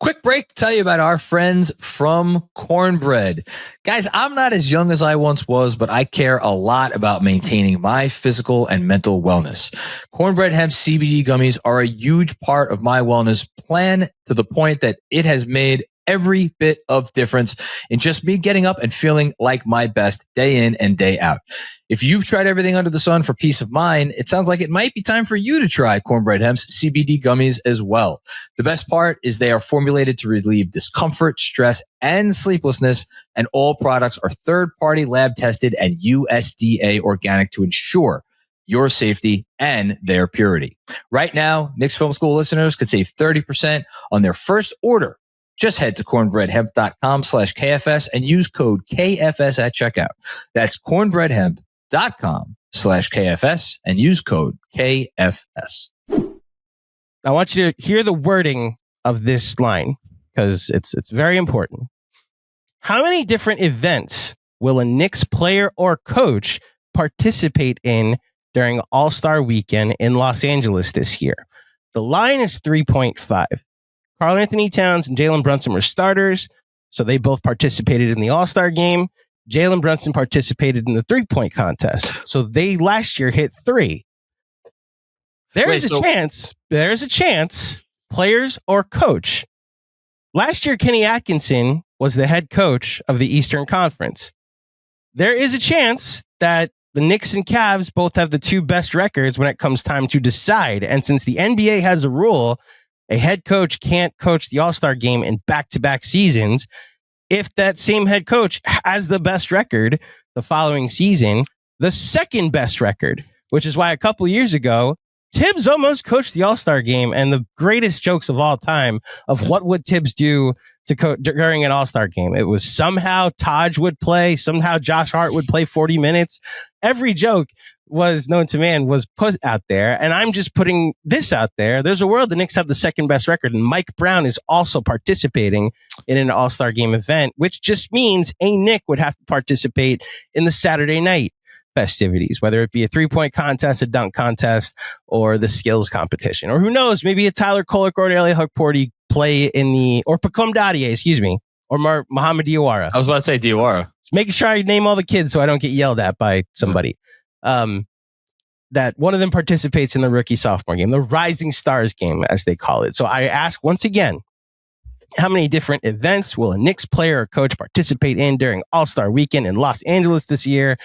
Quick break to tell you about our friends from Cornbread. Guys, I'm not as young as I once was, but I care a lot about maintaining my physical and mental wellness. Cornbread hemp CBD gummies are a huge part of my wellness plan, to the point that it has made every bit of difference in just me getting up and feeling like my best day in and day out. If you've tried everything under the sun for peace of mind, it sounds like it might be time for you to try Cornbread Hemp's CBD gummies as well. The best part is they are formulated to relieve discomfort, stress, and sleeplessness, and all products are third-party lab tested and USDA organic to ensure your safety and their purity. Right now, Knicks Film School listeners could save 30% on their first order. Just head to cornbreadhemp.com/KFS and use code KFS at checkout. That's cornbreadhemp.com/KFS and use code KFS. I want you to hear the wording of this line because it's very important. How many different events will a Knicks player or coach participate in during All-Star Weekend in Los Angeles this year? The line is 3.5. Karl-Anthony Towns and Jalen Brunson were starters, so they both participated in the All-Star game. Jalen Brunson participated in the three-point contest, so they last year hit 3. There's a chance, players or coach. Last year, Kenny Atkinson was the head coach of the Eastern Conference. There is a chance that the Knicks and Cavs both have the 2 best records when it comes time to decide, and since the NBA has a rule, a head coach can't coach the All-Star game in back-to-back seasons. If that same head coach has the best record the following season, the second best record, which is why a couple years ago, Tibbs almost coached the All-Star game, and the greatest jokes of all time of what would Tibbs do to during an All-Star game. It was somehow Taj would play, somehow Josh Hart would play 40 minutes. Every joke was known to man was put out there, and I'm just putting this out there. There's a world the Knicks have the second best record, and Mike Brown is also participating in an All-Star game event, which just means a Knick would have to participate in the Saturday night festivities, whether it be a three-point contest, a dunk contest, or the skills competition. Or who knows, maybe a Tyler Kolek or an Ariel Hukporti play in the, or Pacom Dadier, or Mohamed Diawara. I was about to say Diawara. Just making sure I name all the kids so I don't get yelled at by somebody. That one of them participates in the rookie-sophomore game, the Rising Stars game, as they call it. So I ask once again, how many different events will a Knicks player or coach participate in during All-Star Weekend in Los Angeles this year?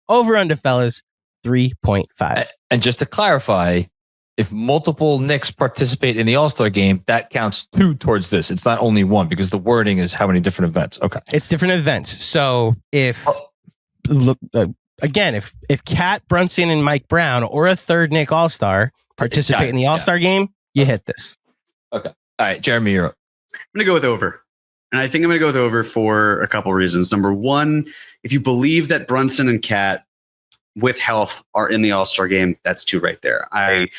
Over under, fellas, 3.5. And just to clarify, if multiple Knicks participate in the All-Star game, that counts 2 towards this. It's not only 1 because the wording is how many different events. Okay. It's different events. So if... Again, if Kat, Brunson, and Mike Brown or a third Knick All-Star participate in the All-Star game, you hit this. Okay. All right, Jeremy, you're up. I'm going to go with over. And I think I'm going to go with over for a couple of reasons. Number one, if you believe that Brunson and Kat with health are in the All-Star game, that's 2 right there. I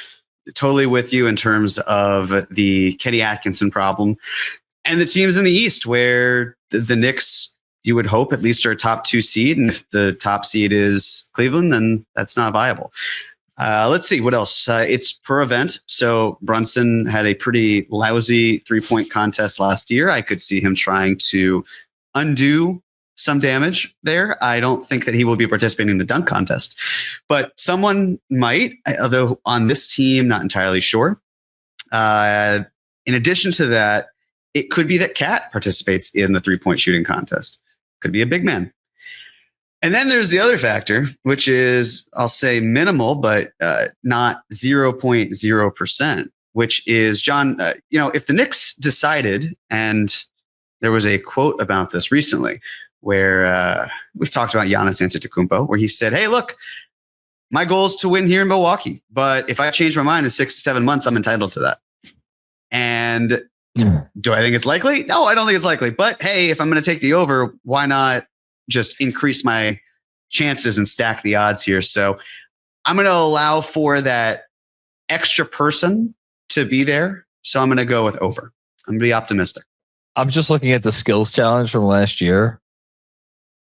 totally with you in terms of the Kenny Atkinson problem and the teams in the East where the Knicks, you would hope at least are a top 2 seed. And if the top seed is Cleveland, then that's not viable. Let's see what else. It's per event. So Brunson had a pretty lousy 3-point contest last year. I could see him trying to undo some damage there. I don't think that he will be participating in the dunk contest, but someone might, although on this team, not entirely sure. In addition to that, it could be that Cat participates in the 3-point shooting contest. Could be a big man. And then there's the other factor, which is, I'll say minimal, but not 0.0%, which is, John, if the Knicks decided, and there was a quote about this recently, where we've talked about Giannis Antetokounmpo, where he said, hey, look, my goal is to win here in Milwaukee, but if I change my mind in 6 to 7 months, I'm entitled to that. And do I think it's likely? No, I don't think it's likely. But hey, if I'm going to take the over, why not just increase my chances and stack the odds here? So I'm going to allow for that extra person to be there. So I'm going to go with over. I'm going to be optimistic. I'm just looking at the skills challenge from last year.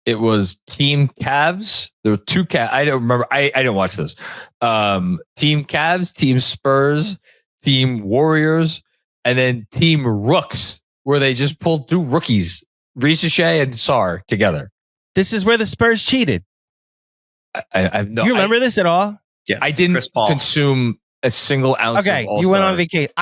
It was Team Cavs. There were 2 Cavs. I don't remember. I didn't watch this. Team Cavs, Team Spurs, Team Warriors, and then Team Rooks, where they just pulled 2 rookies, Ricochet and Sarr, together. This is where the Spurs cheated. I've no. Do you remember this at all? Yes. I didn't consume a single ounce. Okay, of All-Star. you went on vacation.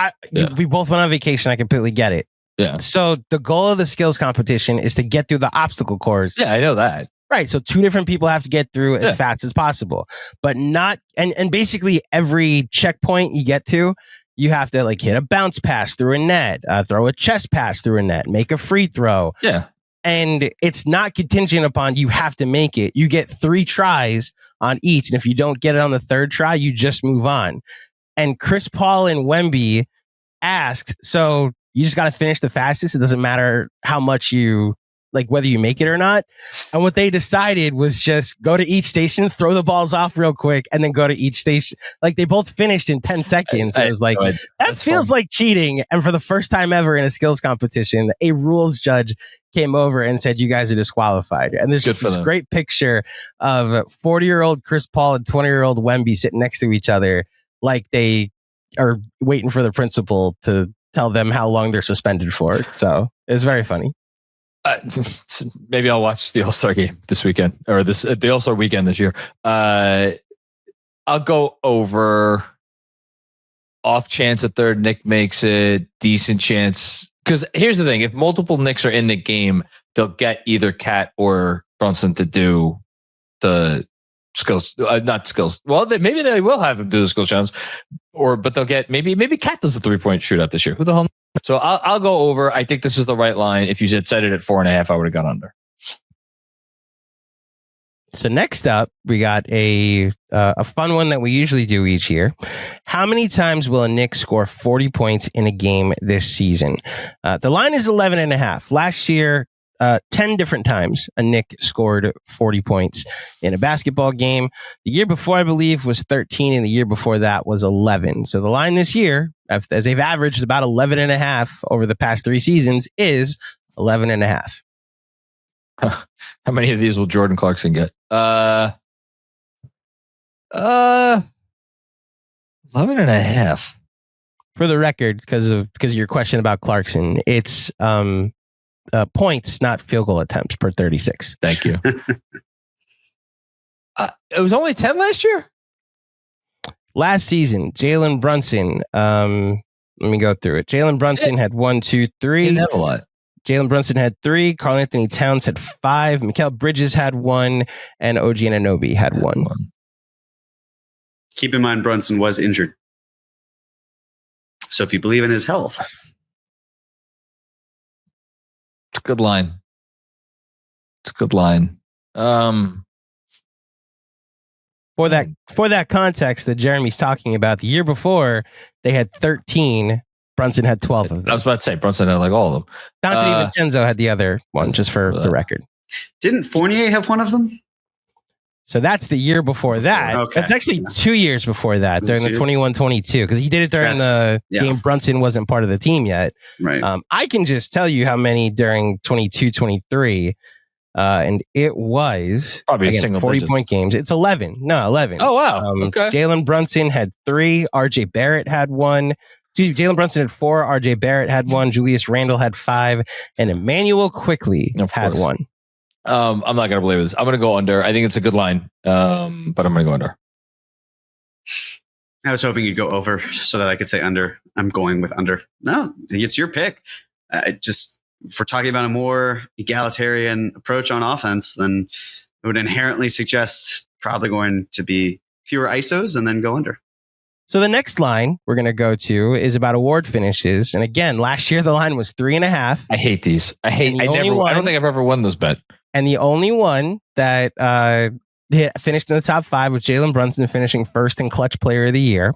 We both went on vacation. I completely get it. Yeah. So the goal of the skills competition is to get through the obstacle course. Yeah, I know that. Right. So 2 different people have to get through as fast as possible, but not, and basically every checkpoint you get to, you have to like hit a bounce pass through a net, throw a chest pass through a net, make a free throw. Yeah. And it's not contingent upon you have to make it. You get 3 tries on each. And if you don't get it on the 3rd try, you just move on. And Chris Paul and Wemby asked, so you just got to finish the fastest. It doesn't matter how much you, like whether you make it or not. And what they decided was just go to each station, throw the balls off real quick, and then go to each station. Like they both finished in 10 seconds. It was like, that feels like cheating. And for the first time ever in a skills competition, a rules judge came over and said, you guys are disqualified. And there's just this great picture of 40-year-old Chris Paul and 20-year-old Wemby sitting next to each other, like they are waiting for the principal to tell them how long they're suspended for. So it was very funny. Maybe I'll watch the All-Star game this weekend, or the All-Star weekend this year. I'll go over. Off chance a third Nick makes it, decent chance. Because here's the thing: if multiple Knicks are in the game, they'll get either Cat or Brunson to do the skills, not skills. Well, maybe they will have him do the skills challenge, but they'll get maybe Cat does the 3-point shootout this year. Who the hell? So I'll go over. I think this is the right line. If you had set it at 4.5, I would have gone under. So next up, we got a fun one that we usually do each year. How many times will a Knick score 40 points in a game this season? The line is 11.5. Last year, 10 different times a Knick scored 40 points in a basketball game. The year before, I believe, was 13, and the year before that was 11. So the line this year, as they've averaged about 11.5 over the past 3 seasons, is 11.5. How many of these will Jordan Clarkson get? 11.5. For the record, because of your question about Clarkson, it's points, not field goal attempts per 36. Thank you. It was only 10 last year? Last season, Jalen Brunson. Let me go through it. Jalen Brunson had 1, 2, 3. He didn't have a lot. Jalen Brunson had 3. Karl-Anthony Towns had 5. Mikal Bridges had 1. And OG Anunoby had 1. Keep in mind, Brunson was injured. So if you believe in his health. It's a good line. It's a good line. For that context that Jeremy's talking about, the year before, they had 13. Brunson had 12 of them. I was about to say, Brunson had like all of them. Dante DiVincenzo had the other one, just for the record. Didn't Fournier have one of them? So that's the year before that. Okay. That's actually 2 years before that, during the 21-22, because he did it during the game Brunson wasn't part of the team yet. Right. I can just tell you how many during 22-23. And it was Probably a again, single 40-point games. It's 11. No, 11. Oh, wow. Okay. Jalen Brunson had 3. RJ Barrett had 1. Jalen Brunson had 4. RJ Barrett had 1. Julius Randle had 5. And Emmanuel Quickly had 1. I'm not going to believe this. I'm going to go under. I think it's a good line, but I'm going to go under. I was hoping you'd go over so that I could say under. I'm going with under. No, it's your pick. Just for talking about a more egalitarian approach on offense, then it would inherently suggest probably going to be fewer ISOs and then go under. So the next line we're going to go to is about award finishes. And again, last year the line was 3.5. I hate these. I don't think I've ever won this bet. And the only one that finished in the top 5 was Jalen Brunson finishing first in clutch player of the year.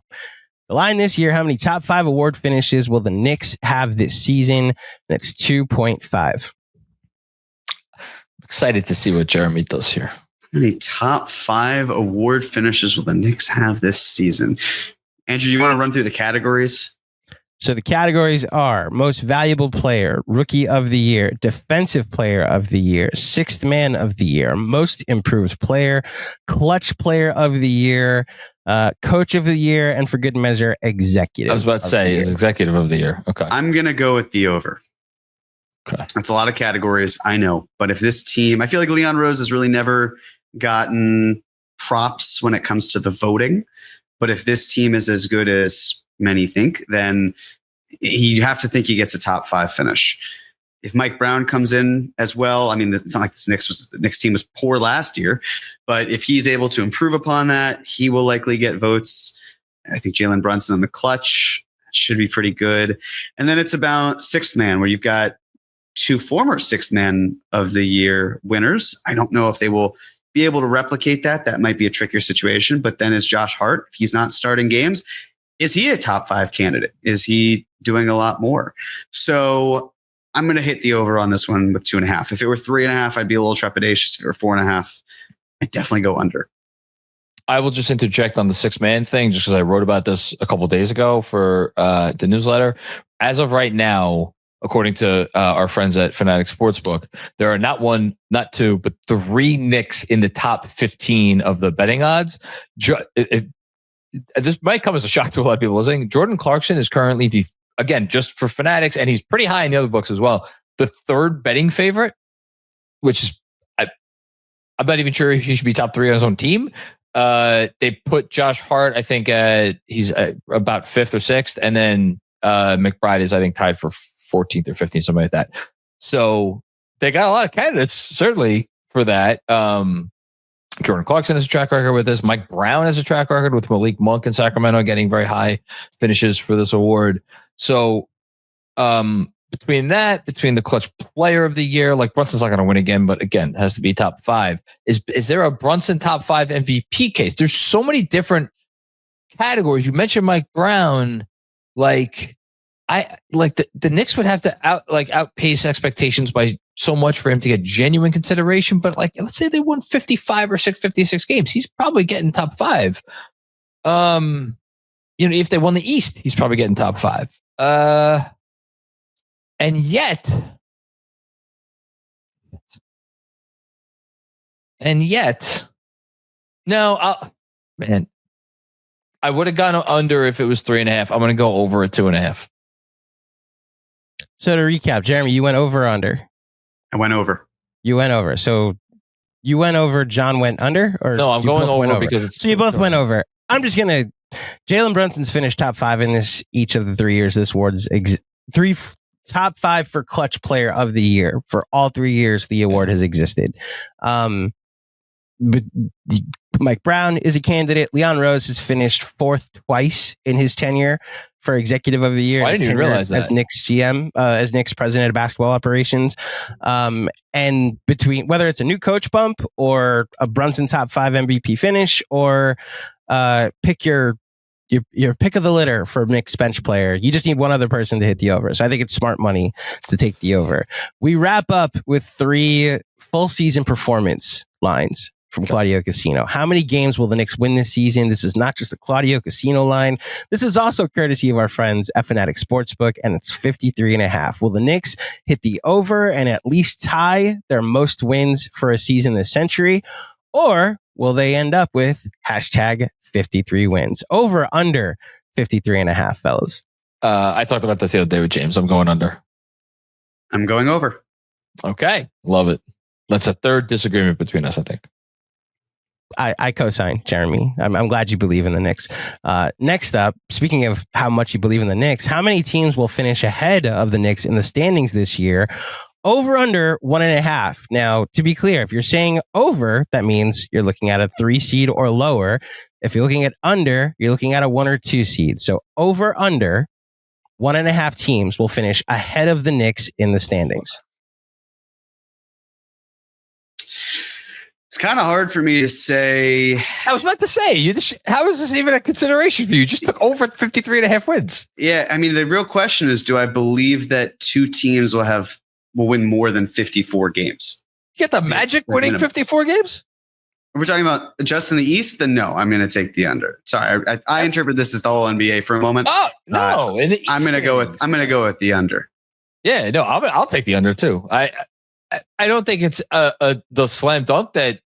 The line this year, how many top 5 award finishes will the Knicks have this season? And it's 2.5. Excited to see what Jeremy does here. How many top 5 award finishes will the Knicks have this season? Andrew, you want to run through the categories? So the categories are most valuable player, rookie of the year, defensive player of the year, sixth man of the year, most improved player, clutch player of the year, coach of the year, and for good measure, executive. I was about to say is executive of the year. Okay. I'm going to go with the over. Okay. That's a lot of categories, I know. But if this team, I feel like Leon Rose has really never gotten props when it comes to the voting. But if this team is as good as many think, then you have to think he gets a top 5 finish. If Mike Brown comes in as well, I mean, it's not like the Knicks team was poor last year, but if he's able to improve upon that, he will likely get votes. I think Jalen Brunson on the clutch should be pretty good. And then it's about sixth man, where you've got 2 former sixth man of the year winners. I don't know if they will be able to replicate that. That might be a trickier situation. But then is Josh Hart, if he's not starting games, is he a top 5 candidate? Is he doing a lot more? So I'm going to hit the over on this one with 2.5. If it were 3.5, I'd be a little trepidatious. If it were 4.5, I'd definitely go under. I will just interject on the 6-man thing, just because I wrote about this a couple of days ago for the newsletter. As of right now, according to our friends at Fanatics Sportsbook, there are not 1, not 2, but 3 Knicks in the top 15 of the betting odds. This might come as a shock to a lot of people listening. Jordan Clarkson is currently again, just for Fanatics, and he's pretty high in the other books as well, the 3rd betting favorite, which is, I'm not even sure if he should be top 3 on his own team. They put Josh Hart, I think he's about 5th or 6th. And then McBride is, I think, tied for 14th or 15th, something like that. So they got a lot of candidates, certainly, for that. Jordan Clarkson has a track record with this. Mike Brown has a track record with Malik Monk in Sacramento getting very high finishes for this award. So between the clutch player of the year, like Brunson's not going to win again, but again, has to be top 5. Is there a Brunson top 5 MVP case? There's so many different categories. You mentioned Mike Brown. Like the Knicks would have to outpace expectations by so much for him to get genuine consideration. But like, let's say they won 55 or 56 games, he's probably getting top 5. If they won the East, he's probably getting top 5. And yet, no, man, I would have gone under if it was 3.5. I'm going to go over at 2.5. So to recap, Jeremy, you went over or under? I went over. You went over. So you went over, John went under? Or no, I'm going over because it's... So you both went over. I'm just going to... Jalen Brunson's finished top 5 in each of the 3 years this award's... top 5 for clutch player of the year. For all 3 years, the award has existed. But Mike Brown is a candidate. Leon Rose has finished 4th twice in his tenure for executive of the year. I didn't even realize that. As Knicks GM, as Knicks president of basketball operations. And between whether it's a new coach bump or a Brunson top 5 MVP finish, or pick your pick of the litter for Knicks bench player, you just need one other person to hit the over. So I think it's smart money to take the over. We wrap up with 3 full season performance lines. from Claudio Casino. How many games will the Knicks win this season? This is not just the Claudio Casino line. This is also courtesy of our friends at FANATICS Sportsbook, and it's 53.5. Will the Knicks hit the over and at least tie their most wins for a season this century? Or will they end up with hashtag 53 wins? Over, under 53.5, fellas. I talked about this the other day with James. I'm going under. I'm going over. Okay. Love it. That's a third disagreement between us, I think. I co-sign, Jeremy. I'm glad you believe in the Knicks. Next up, speaking of how much you believe in the Knicks, how many teams will finish ahead of the Knicks in the standings this year? Over, under 1.5. Now, to be clear, if you're saying over, that means you're looking at a 3 seed or lower. If you're looking at under, you're looking at a 1 or 2 seed. So over, under 1.5 teams will finish ahead of the Knicks in the standings. It's kind of hard for me to say. I was about to say, how is this even a consideration for you? You just took over 53.5 wins. Yeah, I mean, the real question is, do I believe that 2 teams will win more than 54 games? You got the Magic winning 54 games? If we're talking about just in the East, then no, I'm going to take the under. Sorry, I interpret this as the whole NBA for a moment. Oh no, in the East I'm going to go with the under. Yeah, no, I'll take the under too. I don't think it's the slam dunk that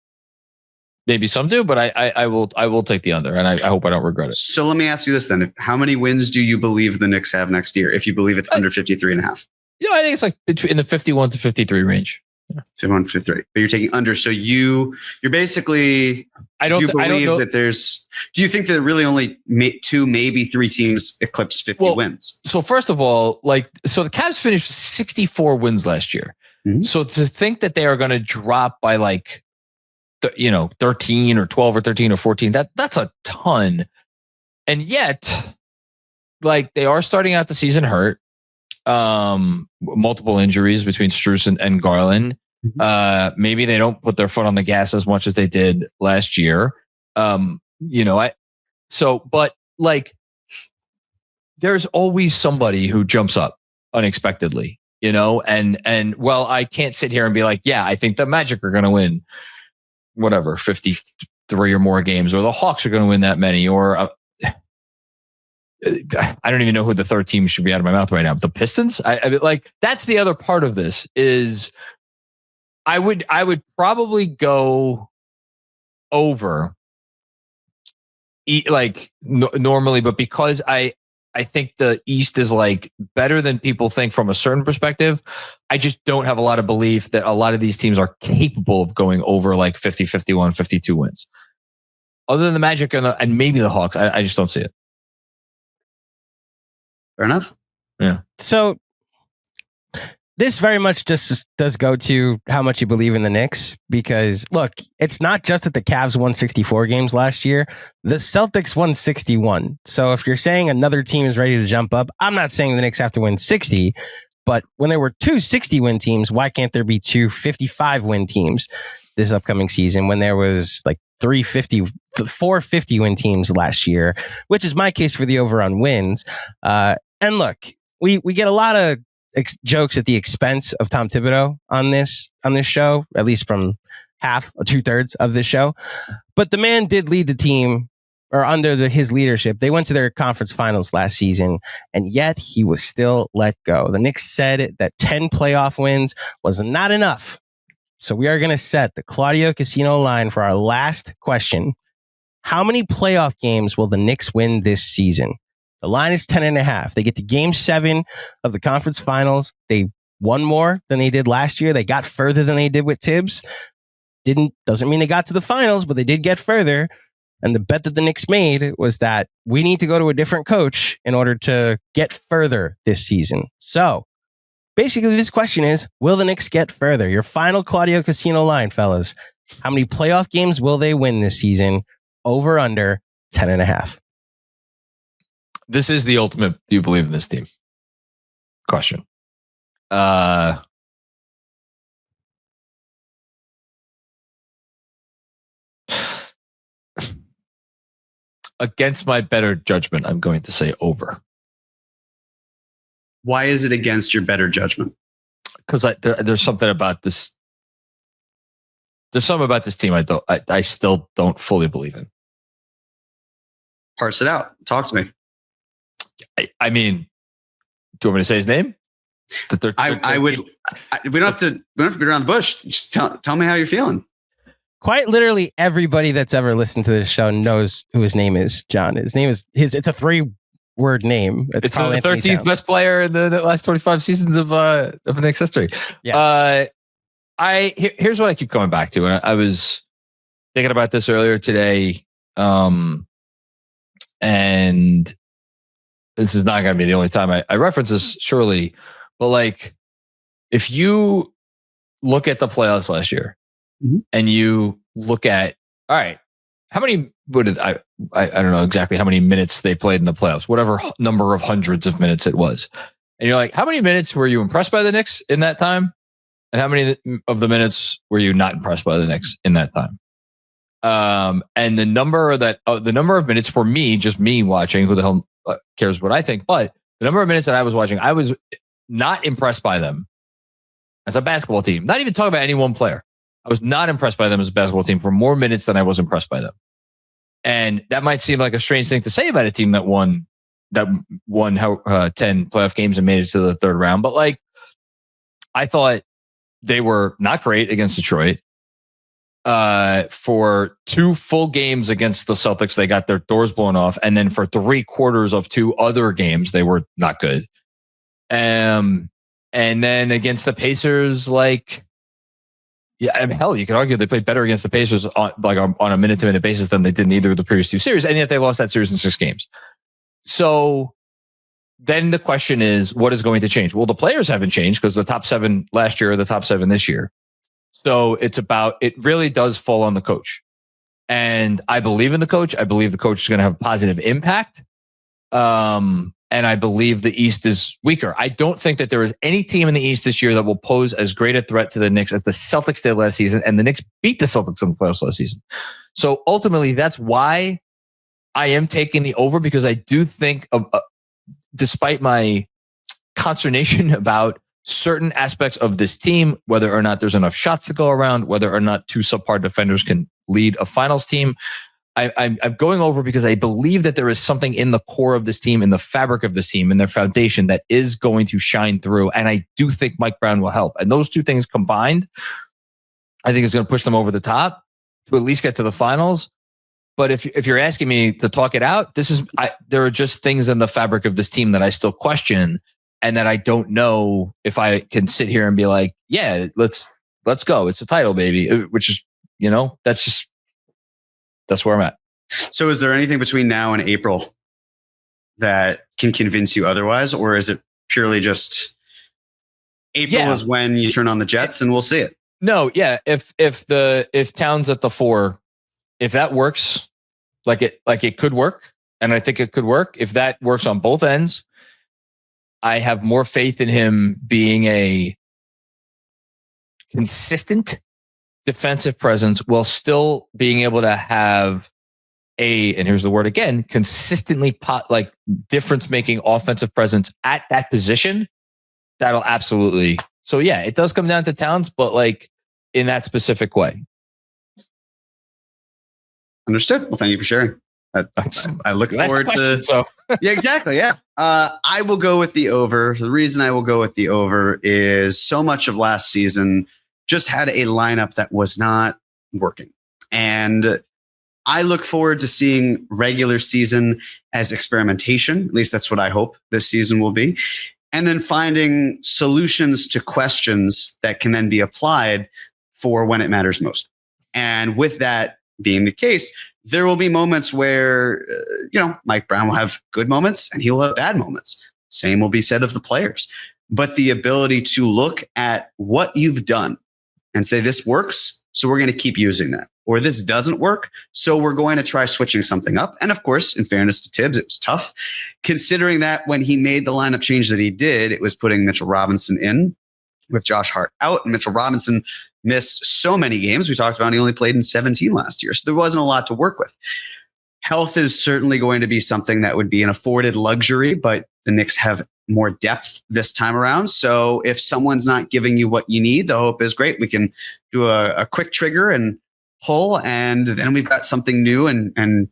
maybe some do, but I will take the under, and I hope I don't regret it. So let me ask you this then: how many wins do you believe the Knicks have next year? If you believe it's under 53.5, yeah, I think it's like in the 51 to 53 range. Yeah. 51 to 53, but you're taking under. So you're basically. Do you think that really only 2, maybe 3 teams eclipse 50 wins? So first of all, the Cavs finished 64 wins last year. Mm-hmm. So to think that they are going to drop by 13 or 12 or 13 or 14, that's a ton. And yet, they are starting out the season hurt. Multiple injuries between Strus and Garland. Mm-hmm. Maybe they don't put their foot on the gas as much as they did last year. There's always somebody who jumps up unexpectedly, and I can't sit here and be like, yeah, I think the Magic are going to win whatever, 53 or more games, or the Hawks are going to win that many, or I don't even know who the third team should be out of my mouth right now. The Pistons? That's the other part of this is I would probably go over normally, but because I think the East is better than people think from a certain perspective, I just don't have a lot of belief that a lot of these teams are capable of going over 50, 51, 52 wins. Other than the Magic and maybe the Hawks, I just don't see it. Fair enough. Yeah. So this very much just does go to how much you believe in the Knicks, because look, it's not just that the Cavs won 64 games last year. The Celtics won 61. So if you're saying another team is ready to jump up, I'm not saying the Knicks have to win 60, but when there were 2 60-win teams, why can't there be 2 55-win teams this upcoming season when there was 4 50-win teams last year, which is my case for the over on wins. And look, we get a lot of jokes at the expense of Tom Thibodeau on this show, at least from half or 2/3 of this show. But the man did lead the team, or under his leadership, they went to their conference finals last season, and yet he was still let go. The Knicks said that 10 playoff wins was not enough. So we are going to set the Claudio Casino line for our last question. How many playoff games will the Knicks win this season? The line is 10.5. They get to game 7 of the conference finals. They won more than they did last year. They got further than they did with Tibbs. Doesn't mean they got to the finals, but they did get further. And the bet that the Knicks made was that we need to go to a different coach in order to get further this season. So basically this question is, will the Knicks get further? Your final Claudio Casino line, fellas. How many playoff games will they win this season? Over, under 10.5. This is the ultimate, do you believe in this team? Question. Against my better judgment, I'm going to say over. Why is it against your better judgment? Because there's something about this there's something about this team I still don't fully believe in. Parse it out. Talk to me. I mean, do you want me to say his name? I would. We don't have to beat around the bush. Just tell me how you're feeling. Quite literally, everybody that's ever listened to this show knows who his name is. John. His name is it's a 3-word name. It's the 13th best player in the last 25 seasons of Knicks history. Yes. Here's what I keep coming back to, and I was thinking about this earlier today. And this is not going to be the only time I reference this, surely, but like, if you look at the playoffs last year and you look at, all right, how many, I don't know exactly how many minutes they played in the playoffs, whatever number of hundreds of minutes it was. And you're like, how many minutes were you impressed by the Knicks in that time? And how many of the minutes were you not impressed by the Knicks in that time? And the number of minutes for me, just me watching, who the hell cares what I think, but the number of minutes that I was watching, I was not impressed by them as a basketball team. Not even talking about any one player. I was not impressed by them as a basketball team for more minutes than I was impressed by them. And that might seem like a strange thing to say about a team that won 10 playoff games and made it to the third round. But like, I thought they were not great against Detroit. For 2 full games against the Celtics, they got their doors blown off. And then for 3/4 of 2 other games, they were not good. And then against the Pacers, like, yeah, I mean, hell, you could argue they played better against the Pacers on a minute-to-minute basis than they did in either of the previous 2 series. And yet they lost that series in 6 games. So then the question is, what is going to change? Well, the players haven't changed because the top 7 last year are the top 7 this year. So it really does fall on the coach. And I believe in the coach. I believe the coach is going to have a positive impact. And I believe the East is weaker. I don't think that there is any team in the East this year that will pose as great a threat to the Knicks as the Celtics did last season. And the Knicks beat the Celtics in the playoffs last season. So ultimately, that's why I am taking the over, because I do think, despite my consternation about certain aspects of this team, whether or not there's enough shots to go around, whether or not 2 subpar defenders can lead a finals team, I'm going over because I believe that there is something in the core of this team, in the fabric of this team, in their foundation that is going to shine through. And I do think Mike Brown will help. And those 2 things combined, I think is going to push them over the top to at least get to the finals. But if you're asking me to talk it out, there are just things in the fabric of this team that I still question, and that I don't know if I can sit here and be like, yeah, let's go. It's a title, baby. Which is, that's where I'm at. So is there anything between now and April that can convince you otherwise? Or is it purely just April is when you turn on the Jets and we'll see it? No. Yeah. If Towns at the 4, if that works, like it could work. And I think it could work. If that works on both ends, I have more faith in him being a consistent defensive presence while still being able to have and here's the word again, consistently difference-making offensive presence at that position. That'll absolutely. So yeah, it does come down to Towns, but like in that specific way. Understood. Well, thank you for sharing. I look forward to. Yeah, exactly. Yeah. I will go with the over. The reason I will go with the over is so much of last season just had a lineup that was not working. And I look forward to seeing regular season as experimentation. At least that's what I hope this season will be. And then finding solutions to questions that can then be applied for when it matters most. And with that being the case, there will be moments where, Mike Brown will have good moments and he will have bad moments. Same will be said of the players. But the ability to look at what you've done and say, this works, so we're going to keep using that. Or this doesn't work, so we're going to try switching something up. And of course, in fairness to Tibbs, it was tough, considering that when he made the lineup change that he did, it was putting Mitchell Robinson in with Josh Hart out. And Mitchell Robinson missed so many games. We talked about he only played in 17 last year, so there wasn't a lot to work with. Health is certainly going to be something that would be an afforded luxury, but the Knicks have more depth this time around. So if someone's not giving you what you need, the hope is great. We can do a quick trigger and pull, and then we've got something new. And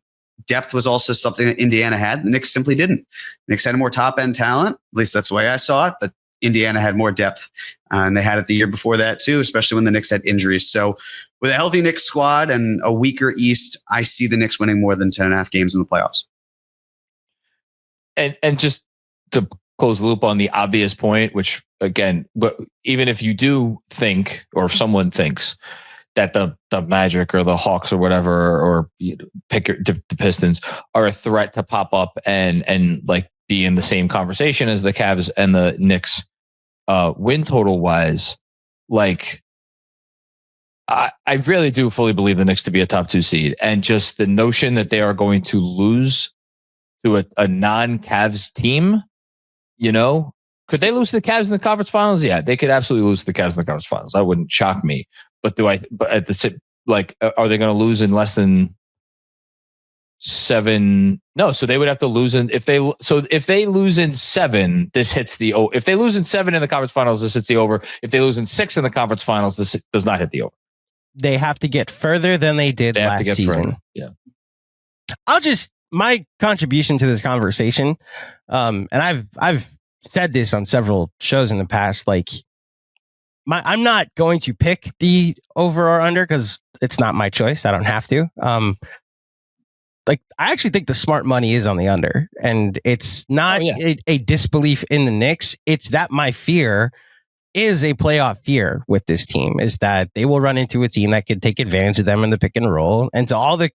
depth was also something that Indiana had. The Knicks simply didn't. The Knicks had more top end talent. At least that's the way I saw it. But Indiana had more depth, and they had it the year before that too, especially when the Knicks had injuries. So with a healthy Knicks squad and a weaker East, I see the Knicks winning more than 10.5 games in the playoffs. And just to close the loop on the obvious point, which again, but even if you do think, or if someone thinks that the Magic or the Hawks or whatever, or pick the Pistons are a threat to pop up and like be in the same conversation as the Cavs and the Knicks, win total wise, like I really do fully believe the Knicks to be a top 2 seed, and just the notion that they are going to lose to a non-Cavs team, could they lose to the Cavs in the conference finals? Yeah, they could absolutely lose to the Cavs in the conference finals. That wouldn't shock me. But are they going to lose in less than 7? No, so they would have to lose if they lose in 7, this hits the over. If they lose in 7 in the conference finals, this hits the over. If they lose in 6 in the conference finals, this does not hit the over. They have to get further than they did last season. Further. Yeah. My contribution to this conversation, and I've said this on several shows in the past, like I'm not going to pick the over or under because it's not my choice. I don't have to. I actually think the smart money is on the under, and it's not a disbelief in the Knicks. It's that my fear is a playoff fear with this team, is that they will run into a team that could take advantage of them in the pick and roll. And to all the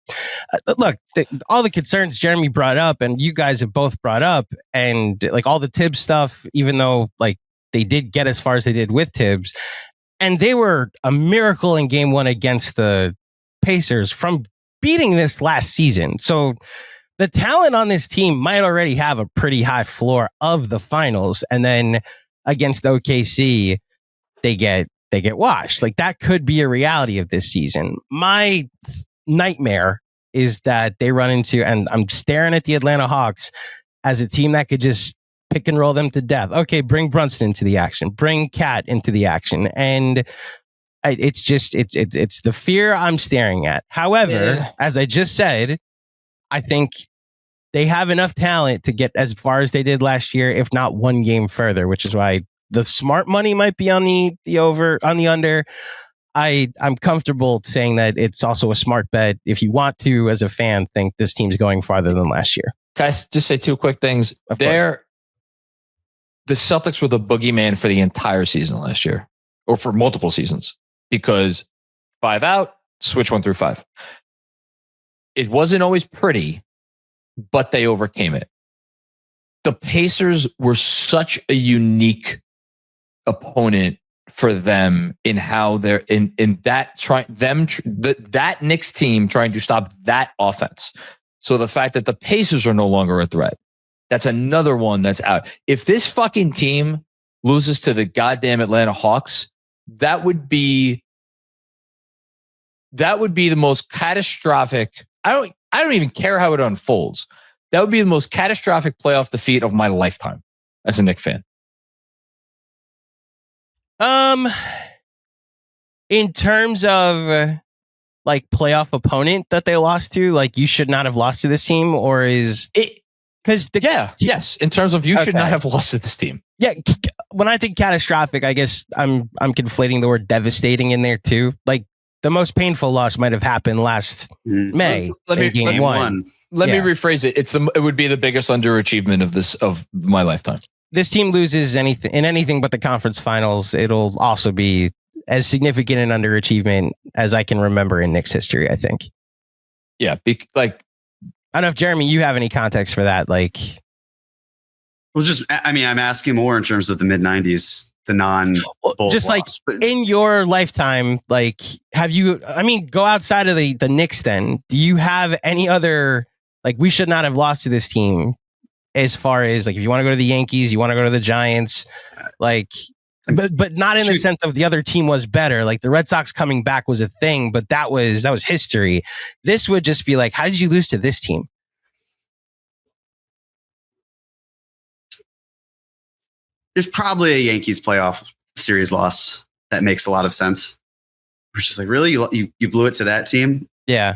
all the concerns Jeremy brought up, and you guys have both brought up, and like all the Tibbs stuff, even though like they did get as far as they did with Tibbs, and they were a miracle in game 1 against the Pacers from beating this last season. So the talent on this team might already have a pretty high floor of the finals, and then against OKC, they get washed. Like that could be a reality of this season. My nightmare is that they run into, and I'm staring at the Atlanta Hawks as a team that could just pick and roll them to death. Okay, bring Brunson into the action, bring Cat into the action, and it's the fear I'm staring at. However, as I just said, I think they have enough talent to get as far as they did last year, if not one game further, which is why the smart money might be on the over, on the under. I'm comfortable saying that it's also a smart bet if you want to, as a fan, think this team's going farther than last year. Guys, just say 2 quick things. The Celtics were the boogeyman for the entire season last year, or for multiple seasons, because 5 out, switch 1 through 5. It wasn't always pretty, but they overcame it. The Pacers were such a unique opponent for them in how they're in that that Knicks team trying to stop that offense. So the fact that the Pacers are no longer a threat, that's another one that's out. If this fucking team loses to the goddamn Atlanta Hawks, that would be the most catastrophic. I don't even care how it unfolds. That would be the most catastrophic playoff defeat of my lifetime as a Knicks fan. In terms of like playoff opponent that they lost to, like you should not have lost to this team, or is it? Because yes. In terms of should not have lost to this team. Yeah, when I think catastrophic, I guess I'm conflating the word devastating in there too. Like the most painful loss might have happened last May. Game one. Let me rephrase it. It would be the biggest underachievement of my lifetime. This team loses anything but the conference finals, it'll also be as significant an underachievement as I can remember in Knicks history, I think. Yeah, I don't know if Jeremy, you have any context for that. Like, well, I'm asking more in terms of the mid '90s, the just like in your lifetime, like, have you? Go outside of the Knicks. Then, do you have any other like we should not have lost to this team? As far as like, if you want to go to the Yankees, you want to go to the Giants, like, but not in the sense of the other team was better. Like the Red Sox coming back was a thing, but that was history. This would just be like, how did you lose to this team? there's probably a Yankees playoff series loss that makes a lot of sense. We're just like, really? You blew it to that team? Yeah.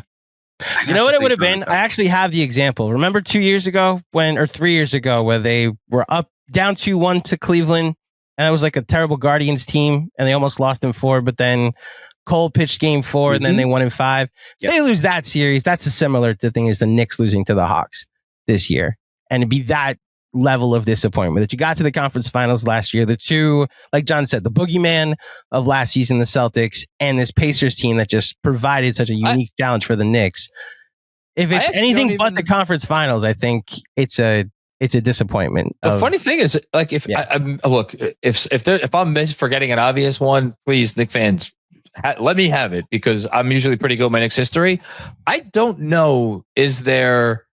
You know what it would have been? I actually have the example. Remember 2 years ago or 3 years ago where they were up down 2-1 to Cleveland, and it was like a terrible Guardians team, and they almost lost in 4, but then Cole pitched game 4, and then they won in 5. Yes. They lose that series. That's a similar thing as the Knicks losing to the Hawks this year. And it'd be that level of disappointment that you got to the conference finals last year. The two, like John said, the boogeyman of last season, the Celtics, and this Pacers team that just provided such a unique challenge for the Knicks. If it's anything but the conference finals, I think it's a disappointment. The funny thing is, like, if I'm forgetting an obvious one, please, Knicks fans, let me have it, because I'm usually pretty good with my Knicks history. I don't know. Is there?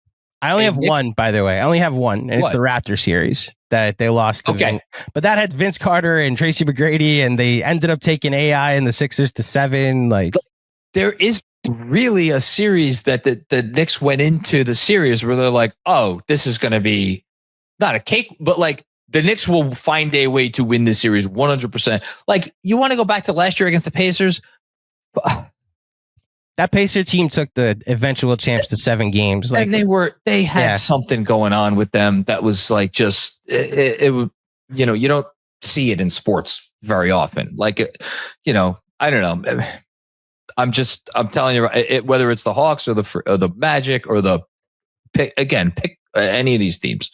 I only have one, by the way. I only have one. And it's the Raptor series that they lost to but that had Vince Carter and Tracy McGrady, and they ended up taking AI and the Sixers to 7. Like, there is really a series that the Knicks went into the series where they're like, oh, this is going to be not a cake, but like the Knicks will find a way to win this series 100%. Like, you want to go back to last year against the Pacers? That Pacer team took the eventual champs to 7 games. Like, and they had something going on with them that was like, just, it would, you don't see it in sports very often. Like, I don't know. I'm telling you, whether it's the Hawks or the Magic or pick any of these teams.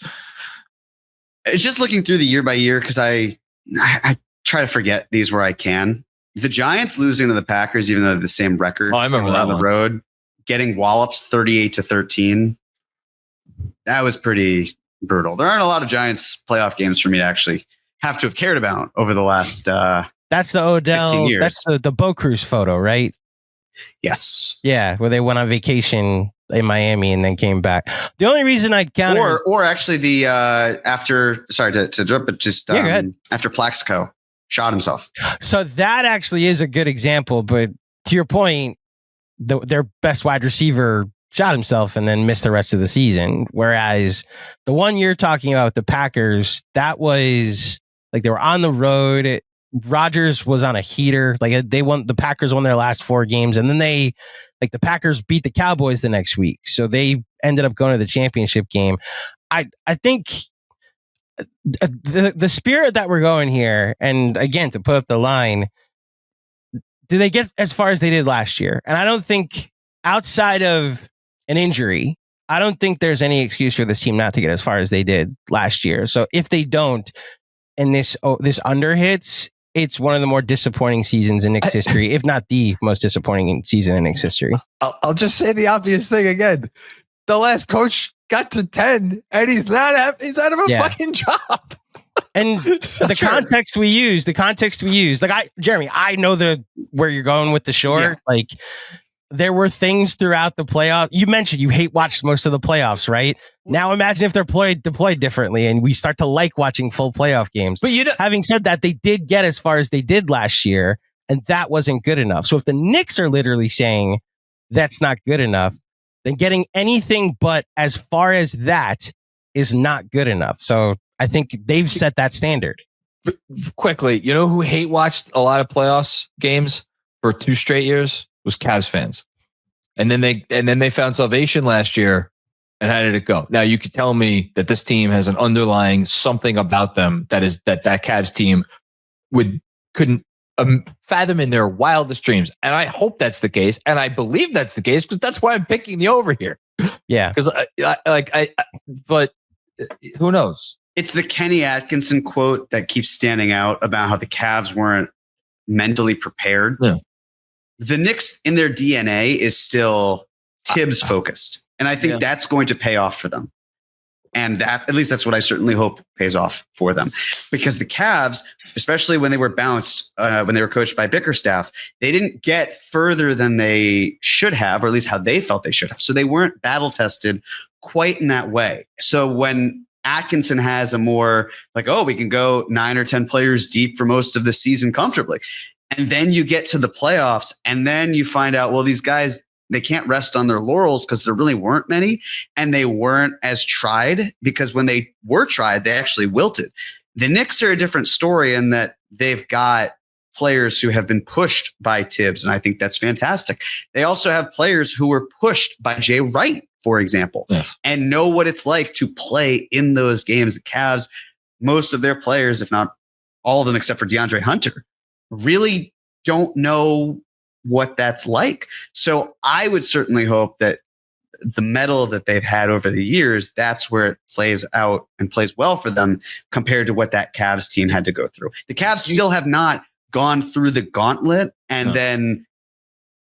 It's just looking through the year by year, because I try to forget these where I can. The Giants losing to the Packers, even though they're the same record. Oh, I remember that on the road, getting walloped 38-13. That was pretty brutal. There aren't a lot of Giants playoff games for me to actually have to have cared about over the last. That's the Odell. 15 years. That's the Bo Cruz photo, right? Yes. Yeah, where they went on vacation in Miami and then came back. The only reason I counter, or actually the after. Sorry to drop, but just go ahead. After Plaxico shot himself. So that actually is a good example. But to your point, their best wide receiver shot himself and then missed the rest of the season. Whereas the one you're talking about, the Packers, that was like they were on the road. Rodgers was on a heater. Like, the Packers won their last 4 games, and then the Packers beat the Cowboys the next week. So they ended up going to the championship game. I think the spirit that we're going here, and again, to put up the line, do they get as far as they did last year? And I don't think, outside of an injury, I don't think there's any excuse for this team not to get as far as they did last year. So if they don't, and this under hits, it's one of the more disappointing seasons in Knicks history, if not the most disappointing season in Knicks history. I'll just say the obvious thing again. The last coach got to 10, and he's out of a fucking job. And the context we use, like, Jeremy, I know where you're going with the short. Yeah. Like, there were things throughout the playoff. You mentioned you watched most of the playoffs, right? Now imagine if they're deployed differently, and we start to like watching full playoff games. But having said that, they did get as far as they did last year, and that wasn't good enough. So if the Knicks are literally saying that's not good enough, then getting anything but as far as that is not good enough. So I think they've set that standard. Quickly, you know who hate watched a lot of playoffs games for 2 straight years? Was Cavs fans. And then they found salvation last year. And how did it go? Now, you could tell me that this team has an underlying something about them that Cavs team couldn't fathom in their wildest dreams. And I hope that's the case. And I believe that's the case, because that's why I'm picking the over here. Yeah. Because but who knows? It's the Kenny Atkinson quote that keeps standing out about how the Cavs weren't mentally prepared. Yeah. The Knicks in their DNA is still Tibbs focused. And I think that's going to pay off for them. And at least that's what I certainly hope pays off for them, because the Cavs, especially when they were bounced, when they were coached by Bickerstaff, they didn't get further than they should have, or at least how they felt they should have. So they weren't battle tested quite in that way. So when Atkinson has a more like, oh, we can go 9 or 10 players deep for most of the season comfortably. And then you get to the playoffs, and then you find out, well, these guys, they can't rest on their laurels because there really weren't many, and they weren't as tried, because when they were tried, they actually wilted. The Knicks are a different story in that they've got players who have been pushed by Tibbs, and I think that's fantastic. They also have players who were pushed by Jay Wright, for example, and know what it's like to play in those games. The Cavs, most of their players, if not all of them except for DeAndre Hunter, really don't know what that's like. So I would certainly hope that the mettle that they've had over the years, that's where it plays out and plays well for them compared to what that Cavs team had to go through. The Cavs still have not gone through the gauntlet and then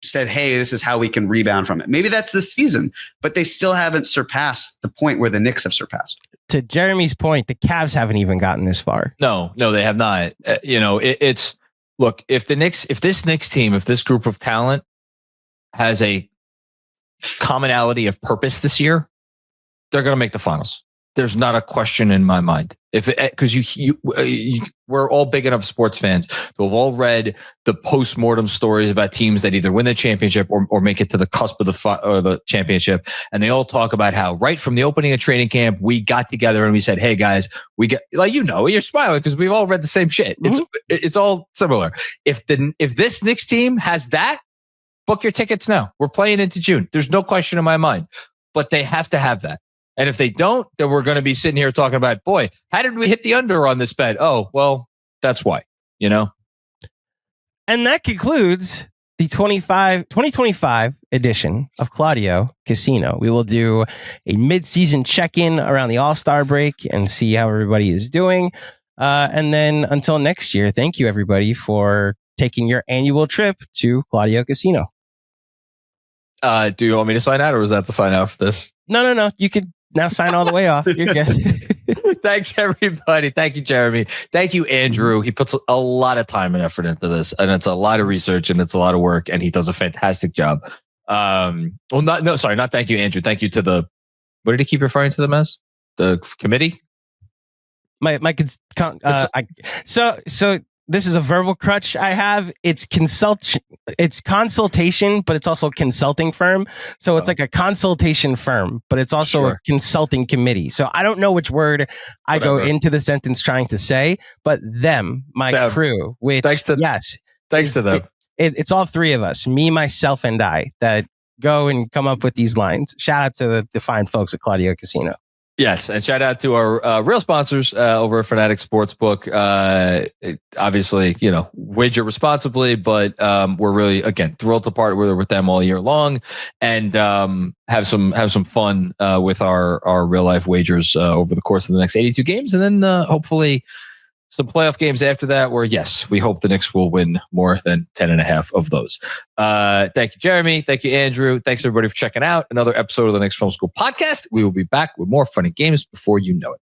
said, hey, this is how we can rebound from it. Maybe that's this season, but they still haven't surpassed the point where the Knicks have surpassed. To Jeremy's point, the Cavs haven't even gotten this far. No, they have not. It's look, if this Knicks team, if this group of talent has a commonality of purpose this year, they're going to make the finals. There's not a question in my mind. Because we're all big enough sports fans to have all read the post-mortem stories about teams that either win the championship or make it to the cusp of the championship, and they all talk about how right from the opening of training camp we got together and we said, "Hey guys, we get you're smiling because we've all read the same shit. Mm-hmm. It's all similar. If this Knicks team has that, book your tickets now. We're playing into June. There's no question in my mind, but they have to have that. And if they don't, then we're going to be sitting here talking about, boy, how did we hit the under on this bet? Oh, well, that's why, And that concludes the 2025 edition of Claudio Casino. We will do a mid-season check-in around the All-Star break and see how everybody is doing. And then until next year, thank you, everybody, for taking your annual trip to Claudio Casino. Do you want me to sign out, or was that the sign out for this? No. You could now sign all the way off. You're good. Thanks, everybody. Thank you, Jeremy. Thank you, Andrew. He puts a lot of time and effort into this, and it's a lot of research and it's a lot of work, and he does a fantastic job. Not thank you, Andrew. Thank you to what did he keep referring to them as? The committee? So this is a verbal crutch I have. It's consultation, but it's also consulting firm. So it's like a consultation firm, but it's also a consulting committee. So I don't know which word I go into the sentence trying to say, but my crew, which thanks to them. It's all three of us, me, myself, and I, that go and come up with these lines. Shout out to the fine folks at Claudio Casino. Yes, and shout out to our real sponsors over at FANATICS Sportsbook. Obviously, wager responsibly, but we're really, again, thrilled to partner with them all year long and have some fun with our real life wagers over the course of the next 82 games, and then hopefully some playoff games after that where, yes, we hope the Knicks will win more than 10.5 of those. Thank you, Jeremy. Thank you, Andrew. Thanks, everybody, for checking out another episode of the Knicks Film School podcast. We will be back with more fun and games before you know it.